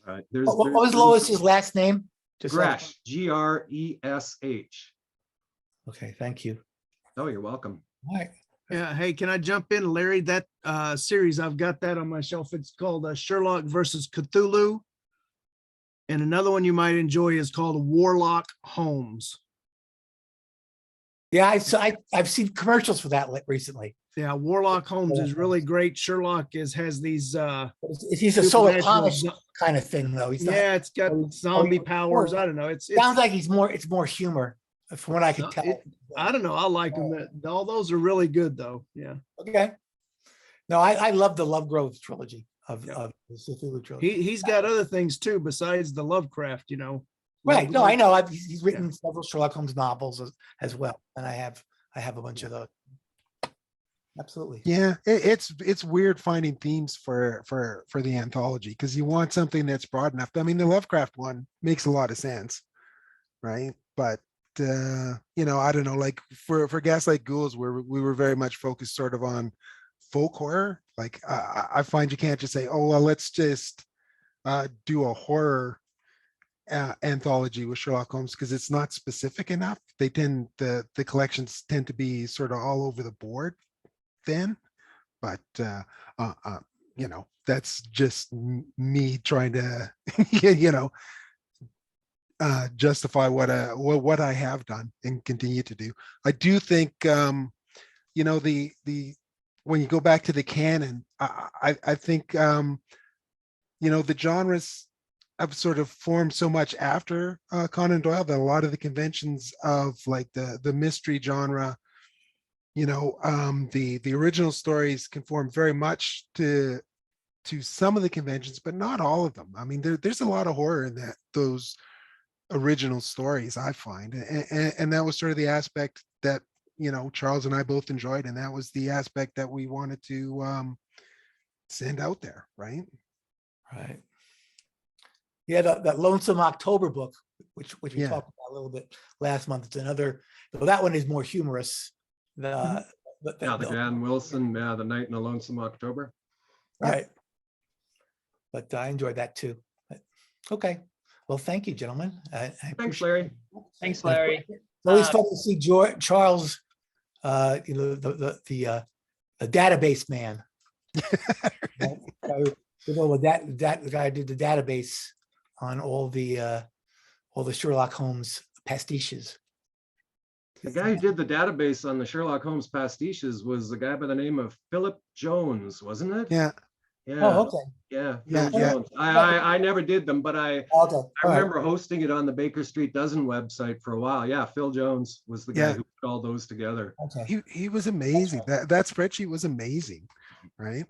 [SPEAKER 1] Right.
[SPEAKER 8] What was Lois's last name?
[SPEAKER 1] Gresh, Gresh.
[SPEAKER 8] Okay, thank you.
[SPEAKER 1] Oh, you're welcome.
[SPEAKER 8] All right.
[SPEAKER 6] Yeah. Hey, can I jump in, Larry? That series, I've got that on my shelf. It's called Sherlock versus Cthulhu. And another one you might enjoy is called Warlock Holmes.
[SPEAKER 8] Yeah, I've seen commercials for that recently.
[SPEAKER 6] Yeah, Warlock Holmes is really great. Sherlock has these
[SPEAKER 8] He's a Solar Thomas kind of thing, though. He's not,
[SPEAKER 6] it's got zombie powers. I don't know. It
[SPEAKER 8] sounds like it's more humor, from what I can tell.
[SPEAKER 6] I don't know. I like them. All those are really good, though. Yeah.
[SPEAKER 8] Okay. No, I love the Lovegrove trilogy of the Cthulhu trilogy.
[SPEAKER 6] He's got other things too besides the Lovecraft.
[SPEAKER 8] Right. No, I know. He's written several Sherlock Holmes novels as well, and I have a bunch of those. Absolutely.
[SPEAKER 5] Yeah, it's weird finding themes for the anthology, because you want something that's broad enough. I mean, the Lovecraft one makes a lot of sense, right? But I don't know. Like for Gaslight Ghouls, where we were very much focused sort of on folk horror. Like I find you can't just say, oh well, let's just do a horror anthology with Sherlock Holmes, because it's not specific enough. The collections tend to be sort of all over the board then, but that's just me trying to justify what I have done and continue to do. I do think, you know, the when you go back to the canon, I think, you know, the genres have sort of formed so much after Conan Doyle that a lot of the conventions of like the mystery genre, you know, the original stories conform very much to some of the conventions, but not all of them. I mean, there's a lot of horror in those original stories, I find, and that was sort of the aspect that, you know, Charles and I both enjoyed, and that was the aspect that we wanted to send out there, right?
[SPEAKER 8] Right. Yeah, that Lonesome October book, which we
[SPEAKER 5] Yeah.
[SPEAKER 8] talked about a little bit last month. It's another, well, that one is more humorous.
[SPEAKER 1] Yeah, the Dan Wilson, The Night in a Lonesome October.
[SPEAKER 8] Right. But I enjoyed that too. But, okay. Well, thank you, gentlemen. I
[SPEAKER 1] Thanks,
[SPEAKER 8] appreciate
[SPEAKER 1] Larry.
[SPEAKER 8] it.
[SPEAKER 3] Thanks, Larry.
[SPEAKER 8] It's always fun to see Charles, you know, the database man. You know, that guy did the database on all the Sherlock Holmes pastiches.
[SPEAKER 1] The guy who did the database on the Sherlock Holmes pastiches was a guy by the name of Philip Jones, wasn't it?
[SPEAKER 5] Yeah.
[SPEAKER 1] Yeah.
[SPEAKER 8] Oh, okay.
[SPEAKER 1] Yeah.
[SPEAKER 5] Yeah,
[SPEAKER 1] Phil
[SPEAKER 5] yeah.
[SPEAKER 1] Jones. I never did them, but I
[SPEAKER 8] Okay. All right.
[SPEAKER 1] remember hosting it on the Baker Street Dozen website for a while. Yeah, Phil Jones was the guy
[SPEAKER 5] Yeah.
[SPEAKER 1] who put all those together.
[SPEAKER 8] Okay.
[SPEAKER 5] He was amazing. That spreadsheet was amazing, right?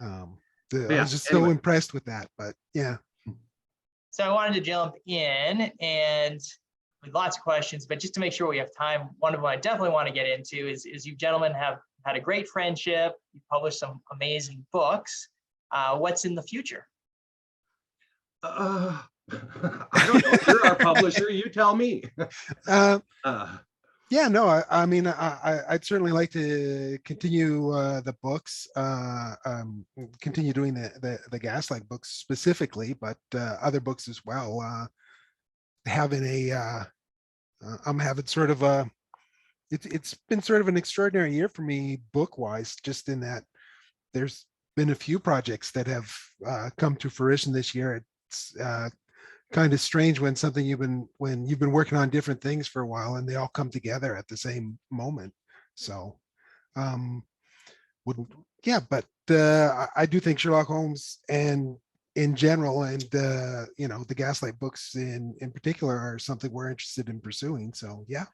[SPEAKER 5] I
[SPEAKER 1] Yeah,
[SPEAKER 5] was just so
[SPEAKER 1] anyway.
[SPEAKER 5] impressed with that. But yeah,
[SPEAKER 3] So I wanted to jump in and with lots of questions, but just to make sure we have time, one of them I definitely want to get into is you gentlemen have had a great friendship. You published some amazing books. What's in the future?
[SPEAKER 1] I don't know. You're our publisher. You tell me.
[SPEAKER 5] yeah, no, I mean, I'd certainly like to continue the books, continue doing the Gaslight books specifically, but other books as well. I'm having sort of it's been sort of an extraordinary year for me book wise, just in that there's been a few projects that have come to fruition this year. It's kind of strange when you've been working on different things for a while and they all come together at the same moment. So I do think Sherlock Holmes and in general, and you know, the Gaslight books in particular are something we're interested in pursuing. So yeah.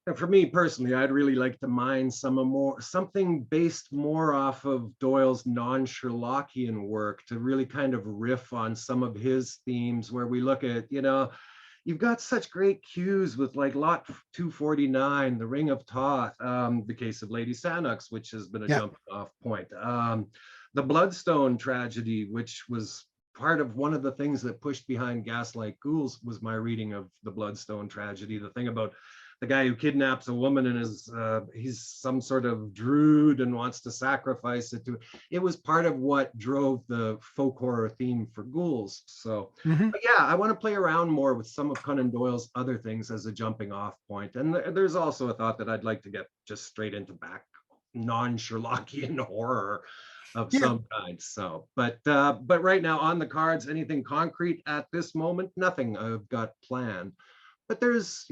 [SPEAKER 1] And for me personally, I'd really like to mine something based more off of Doyle's non-Sherlockian work to really kind of riff on some of his themes, where we look at, you know, you've got such great cues with like Lot 249, The Ring of Thoth, the case of Lady Sannox, which has been a jumping off point. The Bloodstone tragedy, which was part of one of the things that pushed behind Gaslight Ghouls, was my reading of the Bloodstone tragedy, the thing about the guy who kidnaps a woman and he's some sort of druid and wants to sacrifice it to. It was part of what drove the folk horror theme for Ghouls. So, but yeah, I want to play around more with some of Conan Doyle's other things as a jumping off point. And there's also a thought that I'd like to get just straight into back non-Sherlockian horror of some kind. So, but right now on the cards, anything concrete at this moment, nothing I've got planned. But there's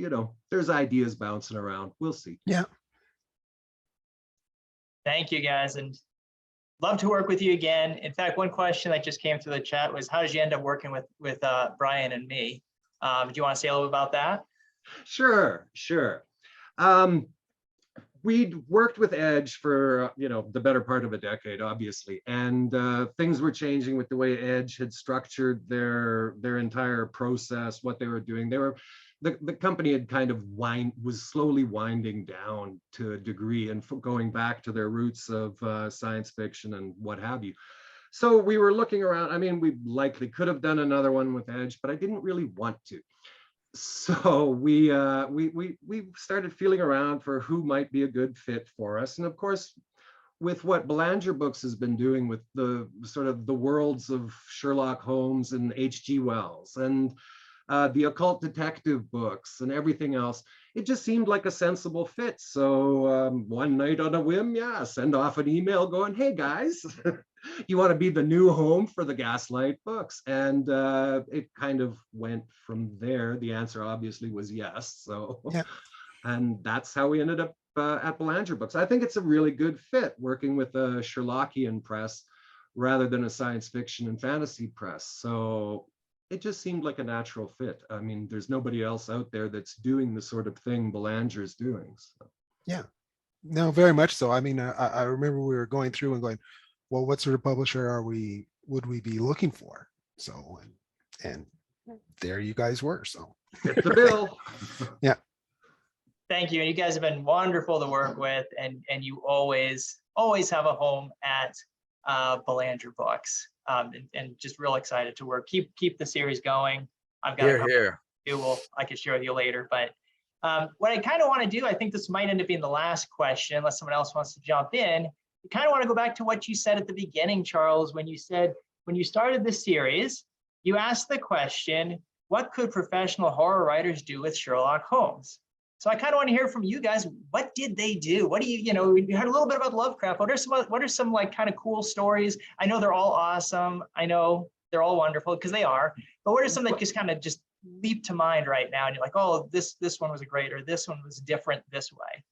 [SPEAKER 1] ideas bouncing around. We'll see.
[SPEAKER 5] Yeah.
[SPEAKER 3] Thank you, guys, and love to work with you again. In fact, one question that just came through the chat was, how did you end up working with Brian and me? Do you want to say a little bit about that?
[SPEAKER 1] Sure. We'd worked with Edge for the better part of a decade, obviously, and things were changing with the way Edge had structured their entire process, what they were doing. The company had kind of was slowly winding down to a degree and going back to their roots of science fiction and what have you. So we were looking around. I mean, we likely could have done another one with Edge, but I didn't really want to. So we started feeling around for who might be a good fit for us. And of course, with what Belanger Books has been doing with the sort of the worlds of Sherlock Holmes and H.G. Wells and the occult detective books and everything else, it just seemed like a sensible fit. So one night on a whim, send off an email going, hey guys, you want to be the new home for the Gaslight books. And it kind of went from there. The answer obviously was yes. So,
[SPEAKER 5] Yeah.
[SPEAKER 1] and that's how we ended up at Belanger Books. I think it's a really good fit working with a Sherlockian press rather than a science fiction and fantasy press. So it just seemed like a natural fit. I mean, there's nobody else out there that's doing the sort of thing Belanger's doing. So.
[SPEAKER 5] Yeah, no, very much so. I mean, I remember we were going through and going, well, what sort of publisher would we be looking for? So, and there you guys were. So
[SPEAKER 1] fit the bill.
[SPEAKER 5] Yeah.
[SPEAKER 3] Thank you. And you guys have been wonderful to work with, and you always have a home at Belanger Books. And just real excited to work. Keep the series going. I've got a couple I could share with you later. But what I kind of want to do, I think this might end up being the last question, unless someone else wants to jump in. I kind of want to go back to what you said at the beginning, Charles, when you said when you started this series, you asked the question, what could professional horror writers do with Sherlock Holmes? So I kind of want to hear from you guys. What did they do? What do you know, we heard a little bit about Lovecraft. What are some like kind of cool stories? I know they're all awesome. I know they're all wonderful because they are, but what are some that just kind of just leap to mind right now? And you're like, oh, this one was great, or this one was different this way.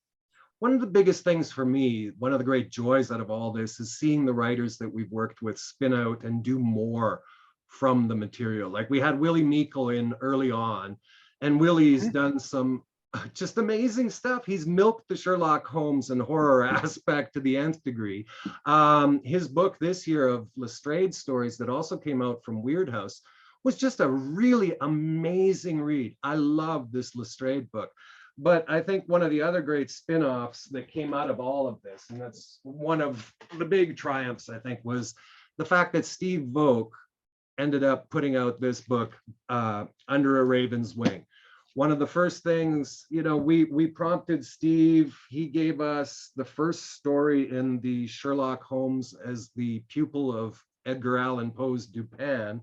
[SPEAKER 1] One of the biggest things for me, one of the great joys out of all this is seeing the writers that we've worked with spin out and do more from the material. Like we had Willie Meikle in early on, and Willie's done some just amazing stuff. He's milked the Sherlock Holmes and horror aspect to the nth degree. His book this year of Lestrade stories that also came out from Weird House was just a really amazing read. I love this Lestrade book. But I think one of the other great spin-offs that came out of all of this, and that's one of the big triumphs, I think, was the fact that Steve Vogt ended up putting out this book, Under a Raven's Wing. One of the first things, you know, we prompted Steve. He gave us the first story in the Sherlock Holmes as the pupil of Edgar Allan Poe's Dupin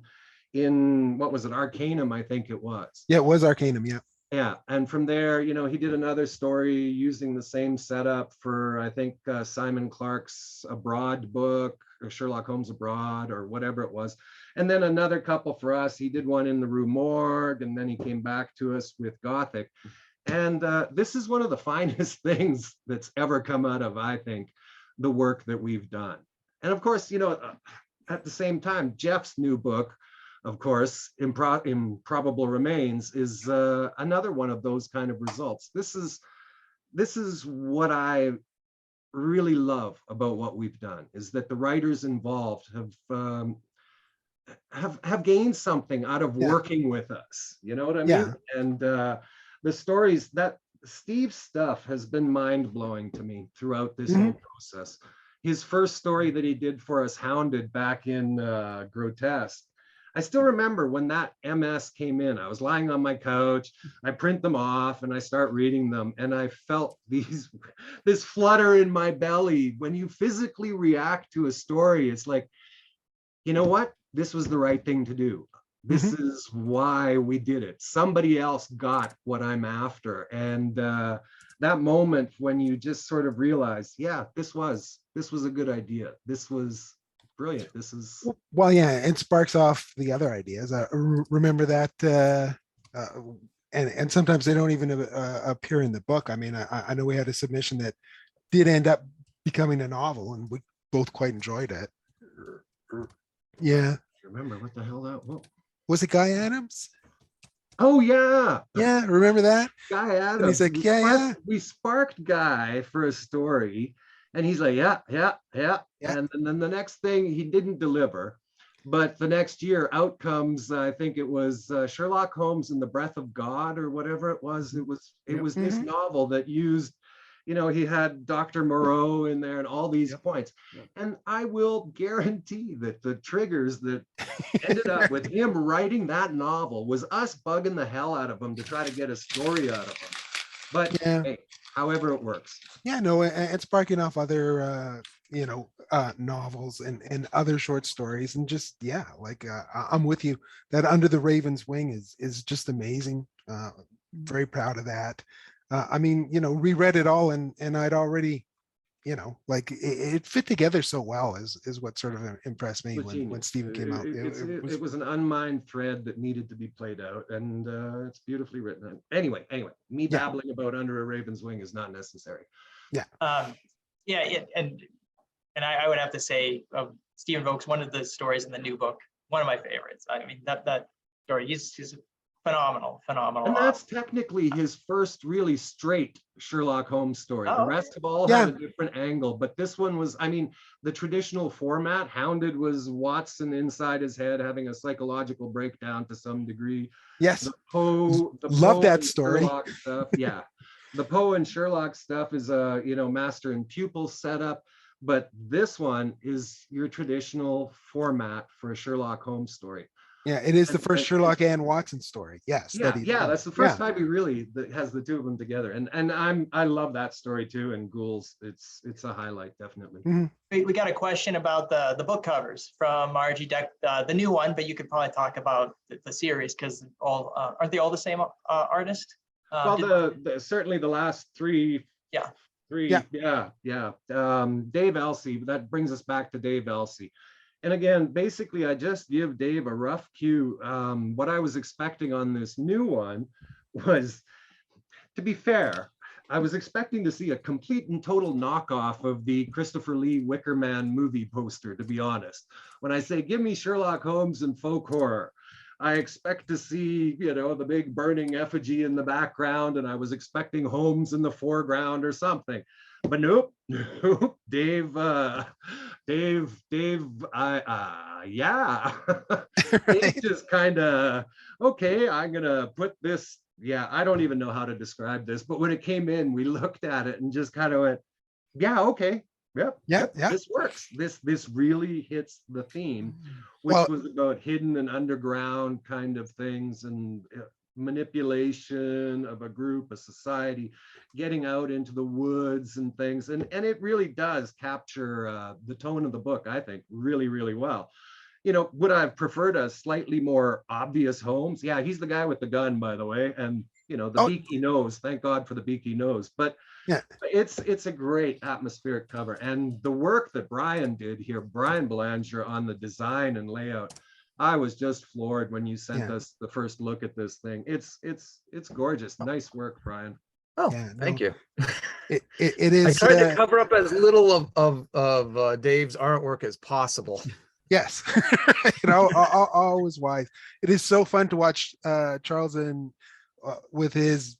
[SPEAKER 1] in, what was it, Arcanum, I think it was.
[SPEAKER 5] Yeah, it was Arcanum, yeah.
[SPEAKER 1] Yeah, and from there, you know, he did another story using the same setup for, I think, Simon Clark's Abroad book, or Sherlock Holmes Abroad, or whatever it was. And then another couple for us. He did one in the Rue Morgue, and then he came back to us with Gothic. And this is one of the finest things that's ever come out of, I think, the work that we've done. And of course, you know, at the same time, Jeff's new book, of course, Improbable Remains, is another one of those kind of results. This is what I really love about what we've done, is that the writers involved have gained something out of working with us. You know what I mean?
[SPEAKER 5] Yeah.
[SPEAKER 1] And the stories, that Steve's stuff has been mind-blowing to me throughout this whole process. His first story that he did for us, Hounded, back in Grotesque, I still remember when that MS came in. I was lying on my couch, I print them off and I start reading them, and I felt this flutter in my belly. When you physically react to a story, it's like, you know what? This was the right thing to do. This is why we did it. Somebody else got what I'm after. And that moment when you just sort of realize, yeah, this was a good idea. This was brilliant. This is,
[SPEAKER 5] well, yeah, it sparks off the other ideas. I remember that, and sometimes they don't even appear in the book. I mean, I know we had a submission that did end up becoming a novel, and we both quite enjoyed it. Yeah.
[SPEAKER 1] remember what the hell that was.
[SPEAKER 5] Was it Guy Adams?
[SPEAKER 1] Oh yeah.
[SPEAKER 5] Yeah, remember that?
[SPEAKER 1] Guy Adams.
[SPEAKER 5] And he's like, yeah.
[SPEAKER 1] We sparked Guy for a story, and he's like, yeah. And then the next thing, he didn't deliver. But the next year, out comes, I think it was Sherlock Holmes and the Breath of God, or whatever it was. It was this novel that used, you know, he had Dr. Moreau in there and all these points. And I will guarantee that the triggers that ended up with him writing that novel was us bugging the hell out of him to try to get a story out of him. But hey, however it works.
[SPEAKER 5] Yeah, no, and sparking off other, novels and other short stories, and just, I'm with you. That Under the Raven's Wing is just amazing. Very proud of that. I mean, reread it all, and I'd already like it fit together so well is what sort of impressed me
[SPEAKER 1] was
[SPEAKER 5] when
[SPEAKER 1] genius.
[SPEAKER 5] Stephen came out.
[SPEAKER 1] It was an unmined thread that needed to be played out, and it's beautifully written. Anyway, me
[SPEAKER 5] Yeah.
[SPEAKER 1] babbling about Under a Raven's Wing is not necessary.
[SPEAKER 3] And I would have to say, Stephen Volk's one of the stories in the new book, one of my favorites. I mean, that story, he's phenomenal.
[SPEAKER 1] And that's technically his first really straight Sherlock Holmes story. The
[SPEAKER 3] Oh,
[SPEAKER 1] rest have all had a different angle, but this one was, I mean, the traditional format. Hounded was Watson inside his head having a psychological breakdown to some degree.
[SPEAKER 5] Yes.
[SPEAKER 1] The Poe
[SPEAKER 5] that
[SPEAKER 1] and
[SPEAKER 5] story.
[SPEAKER 1] Sherlock stuff, yeah. The Poe and Sherlock stuff is a master and pupil setup, but this one is your traditional format for a Sherlock Holmes story.
[SPEAKER 5] Yeah, it is the first Sherlock and Watson story. Yes.
[SPEAKER 1] Yeah, that's the first time he really has the two of them together, and I love that story too. And Ghouls, it's a highlight, definitely.
[SPEAKER 3] We got a question about the book covers from Margie Deck, the new one, but you could probably talk about the series because all aren't they all the same artist?
[SPEAKER 1] Well, certainly the last three.
[SPEAKER 3] Yeah.
[SPEAKER 1] Dave Elsey. That brings us back to Dave Elsey. And again, basically, I just give Dave a rough cue. What I was expecting on this new one was, to be fair, I was expecting to see a complete and total knockoff of the Christopher Lee Wicker Man movie poster, to be honest. When I say, give me Sherlock Holmes and folk horror, I expect to see, the big burning effigy in the background, and I was expecting Holmes in the foreground or something. But nope, Dave, Dave, yeah. Dave just kind of, okay, I'm gonna put this, I don't even know how to describe this, but when it came in, we looked at it and just kind of went, yeah, okay, yep, this works. This really hits the theme, which was about hidden and underground kind of things and manipulation of a group, a society, getting out into the woods and things. And it really does capture the tone of the book, I think, really, really well. Would I have preferred a slightly more obvious Holmes? Yeah, he's the guy with the gun, by the way. And, the beaky nose, thank God for the beaky nose. But yeah, it's a great atmospheric cover. And the work that Brian did here, Brian Belanger, on the design and layout, I was just floored when you sent us the first look at this thing. It's gorgeous. Nice work, Brian.
[SPEAKER 7] Oh, thank you.
[SPEAKER 5] It is.
[SPEAKER 7] I tried to cover up as little of Dave's artwork as possible.
[SPEAKER 5] Yes, always wise. It is so fun to watch Charles with his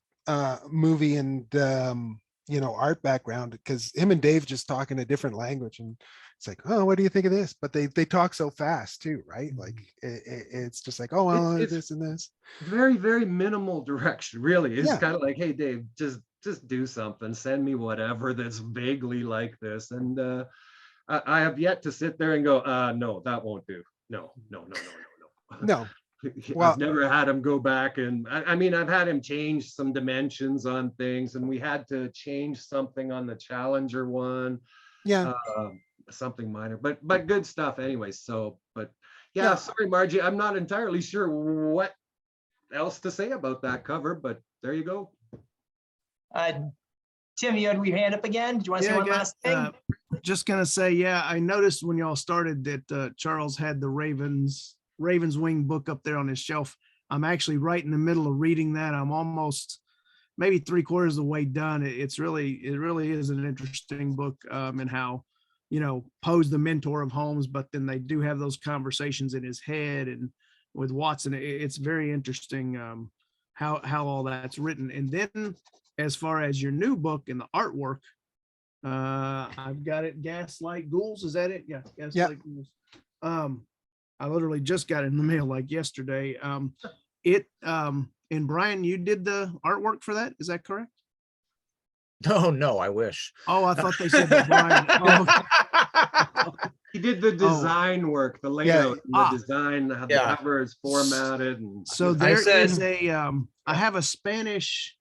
[SPEAKER 5] movie and art background, because him and Dave just talk in a different language, and it's like, oh, what do you think of this? But they talk so fast too, right? Like it's just like, oh, well, it's this and this.
[SPEAKER 1] Very, very minimal direction, really. It's kind of like, hey, Dave, just do something. Send me whatever that's vaguely like this. And I have yet to sit there and go, no, that won't do. No.
[SPEAKER 5] No.
[SPEAKER 1] Well, I've never had him go back, and I mean, I've had him change some dimensions on things, and we had to change something on the Challenger one. Yeah. Something minor, but good stuff anyway. So, but sorry, Margie, I'm not entirely sure what else to say about that cover, but there you go.
[SPEAKER 3] Tim, you had your hand up again. Do you want to say one last thing?
[SPEAKER 6] Just gonna say, I noticed when y'all started that Charles had the Raven's Wing book up there on his shelf. I'm actually right in the middle of reading that. I'm almost maybe 3/4 of the way done. It really is an interesting book, and how, Poe's the mentor of Holmes, but then they do have those conversations in his head and with Watson. It's very interesting how all that's written. And then as far as your new book and the artwork, I've got it, Gaslight Ghouls. Is that it? Yeah, Gaslight Ghouls. I literally just got it in the mail like yesterday. And Brian, you did the artwork for that. Is that correct?
[SPEAKER 7] No, I wish.
[SPEAKER 6] Oh, I thought they said that Brian.
[SPEAKER 1] He did the design work, the layout, the design, how the cover is formatted. And
[SPEAKER 6] so there is I have a Spanish,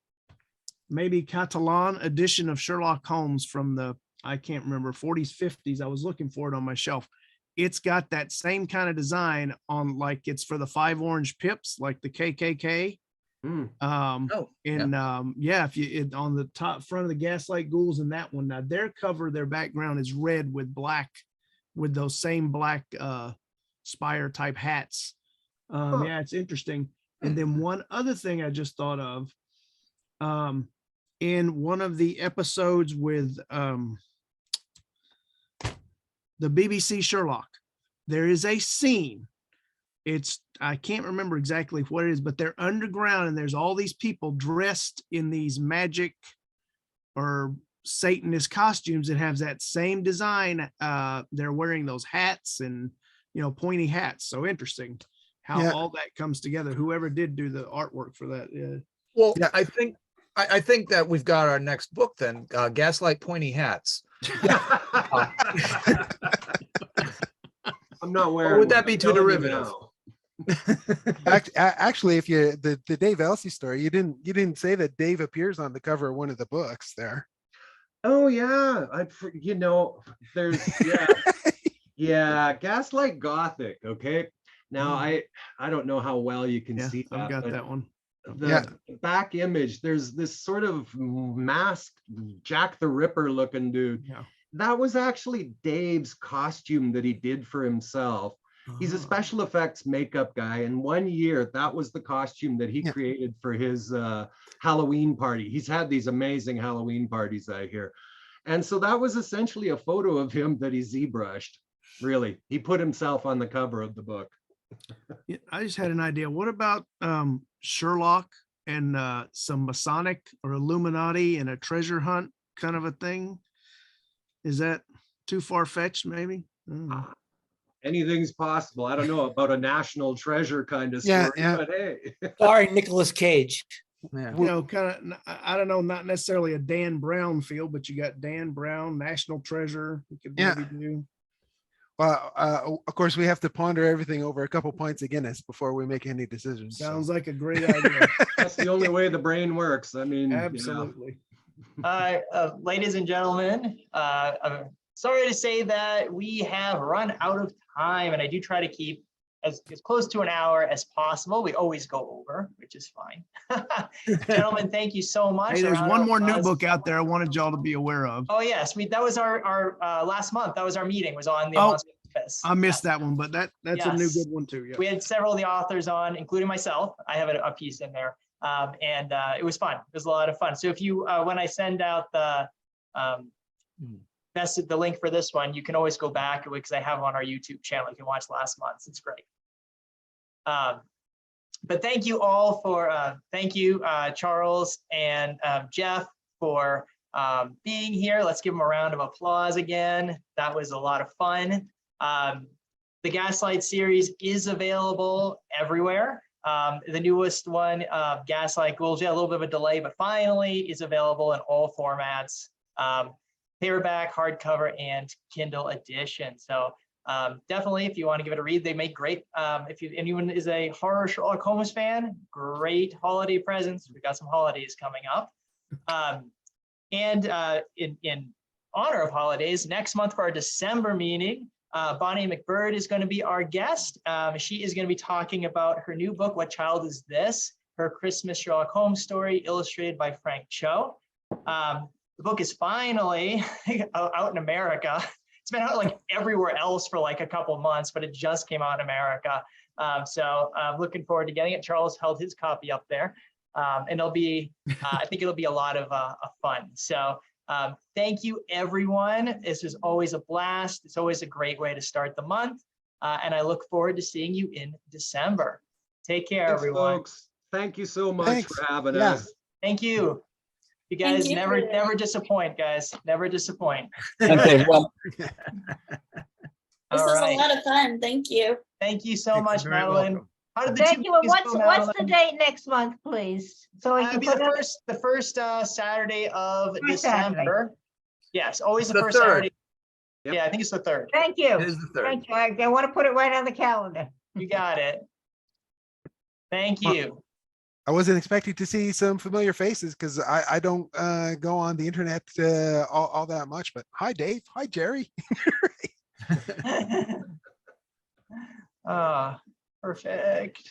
[SPEAKER 6] maybe Catalan edition of Sherlock Holmes from the, I can't remember, 40s, 50s. I was looking for it on my shelf. It's got that same kind of design on, like, it's for the 5 orange pips, like the KKK.
[SPEAKER 7] Oh,
[SPEAKER 6] Yeah, if you on the top front of the Gaslight Ghouls in that one, now their cover, their background is red with black, with those same black spire type hats. Yeah, it's interesting. And then one other thing I just thought of, in one of the episodes with the BBC Sherlock, there is a scene. I can't remember exactly what it is, but they're underground and there's all these people dressed in these magic or Satanist costumes that have that same design. They're wearing those hats and, pointy hats. So interesting how all that comes together. Whoever did do the artwork for that. Yeah.
[SPEAKER 7] well, I think that we've got our next book then, Gaslight Pointy Hats.
[SPEAKER 1] I'm not wearing.
[SPEAKER 7] Or would that
[SPEAKER 1] one,
[SPEAKER 7] be
[SPEAKER 1] I'm
[SPEAKER 7] too
[SPEAKER 1] telling you
[SPEAKER 7] derivative?
[SPEAKER 1] now.
[SPEAKER 5] Actually, if the Dave Elsey story, you didn't say that Dave appears on the cover of one of the books there.
[SPEAKER 1] Oh yeah, there's yeah, Gaslight Gothic. Okay, now I don't know how well you can
[SPEAKER 6] Yeah,
[SPEAKER 1] see that.
[SPEAKER 6] I've got
[SPEAKER 1] but
[SPEAKER 6] that one.
[SPEAKER 1] the back image, there's this sort of masked Jack the Ripper looking dude.
[SPEAKER 6] Yeah.
[SPEAKER 1] That was actually Dave's costume that he did for himself. He's a special effects makeup guy, and 1 year that was the costume that he created for his Halloween party. He's had these amazing Halloween parties, I hear. And so that was essentially a photo of him that he ZBrushed. Really, he put himself on the cover of the book.
[SPEAKER 6] Yeah, I just had an idea. What about Sherlock and some Masonic or Illuminati and a treasure hunt kind of a thing? Is that too far-fetched, maybe? I don't know.
[SPEAKER 1] Anything's possible. I don't know about a national treasure kind of story, but hey.
[SPEAKER 8] Sorry, Nicolas Cage.
[SPEAKER 7] Yeah.
[SPEAKER 6] Kind of, I don't know, not necessarily a Dan Brown feel, but you got Dan Brown, National Treasure. You could maybe do.
[SPEAKER 5] Well, of course, we have to ponder everything over a couple pints of Guinness before we make any decisions.
[SPEAKER 6] Sounds like a great idea.
[SPEAKER 1] That's the only way the brain works. I mean,
[SPEAKER 6] Absolutely.
[SPEAKER 3] Ladies and gentlemen, I'm sorry to say that we have run out of time, and I do try to keep as close to an hour as possible. We always go over, which is fine. Gentlemen, thank you so much.
[SPEAKER 6] Hey, there's one more new book out there I wanted y'all to be aware of.
[SPEAKER 3] Oh yes, that was our last month. That was our meeting, was on the Monster Fest.
[SPEAKER 6] I missed that one, but that's a new good one too. Yeah.
[SPEAKER 3] We had several of the authors on, including myself. I have a piece in there. And it was fun. It was a lot of fun. So if you, when I send out the the link for this one, you can always go back because I have it on our YouTube channel. You can watch last month's. It's great. But thank you all for, thank you, Charles and Jeff, for being here. Let's give them a round of applause again. That was a lot of fun. The Gaslight series is available everywhere. The newest one, Gaslight Ghouls, a little bit of a delay, but finally is available in all formats, paperback, hardcover, and Kindle edition. So definitely, if you want to give it a read, they make great, if anyone is a horror Sherlock Holmes fan, great holiday presents. We've got some holidays coming up. And in honor of holidays, next month for our December meeting, Bonnie McBird is going to be our guest. She is going to be talking about her new book, What Child Is This? Her Christmas Sherlock Holmes story, illustrated by Frank Cho. The book is finally out in America. It's been out like everywhere else for like a couple months, but it just came out in America. So I'm looking forward to getting it. Charles held his copy up there. And it'll be, I think it'll be a lot of fun. So thank you, everyone. This is always a blast. It's always a great way to start the month. And I look forward to seeing you in December. Take care,
[SPEAKER 1] Thanks,
[SPEAKER 3] everyone.
[SPEAKER 1] folks. Thank you so much for having us.
[SPEAKER 3] Thank you. You guys never disappoint, guys. Never disappoint.
[SPEAKER 2] Okay, well.
[SPEAKER 3] All
[SPEAKER 2] This was
[SPEAKER 3] right.
[SPEAKER 2] a lot of fun. Thank you.
[SPEAKER 3] Thank you so much,
[SPEAKER 7] You're very
[SPEAKER 3] Madeline.
[SPEAKER 7] welcome.
[SPEAKER 3] How did the
[SPEAKER 9] Thank
[SPEAKER 3] two
[SPEAKER 9] you. And
[SPEAKER 3] movies go,
[SPEAKER 9] what's the
[SPEAKER 3] Madeline?
[SPEAKER 9] date next month, please? So I
[SPEAKER 3] It'll
[SPEAKER 9] can
[SPEAKER 3] be
[SPEAKER 9] put
[SPEAKER 3] the
[SPEAKER 9] it.
[SPEAKER 3] first Saturday of
[SPEAKER 9] First Saturday.
[SPEAKER 3] December. Yes, always the
[SPEAKER 7] The
[SPEAKER 3] first
[SPEAKER 7] third.
[SPEAKER 3] Saturday.
[SPEAKER 1] Yep.
[SPEAKER 3] Yeah, I think it's the 3rd.
[SPEAKER 9] Thank you.
[SPEAKER 7] It is the 3rd.
[SPEAKER 9] Thank you. I want to put it right on the calendar.
[SPEAKER 3] You got it. Thank you.
[SPEAKER 5] I wasn't expecting to see some familiar faces because I don't go on the internet all that much. But hi, Dave. Hi, Jerry.
[SPEAKER 3] Perfect.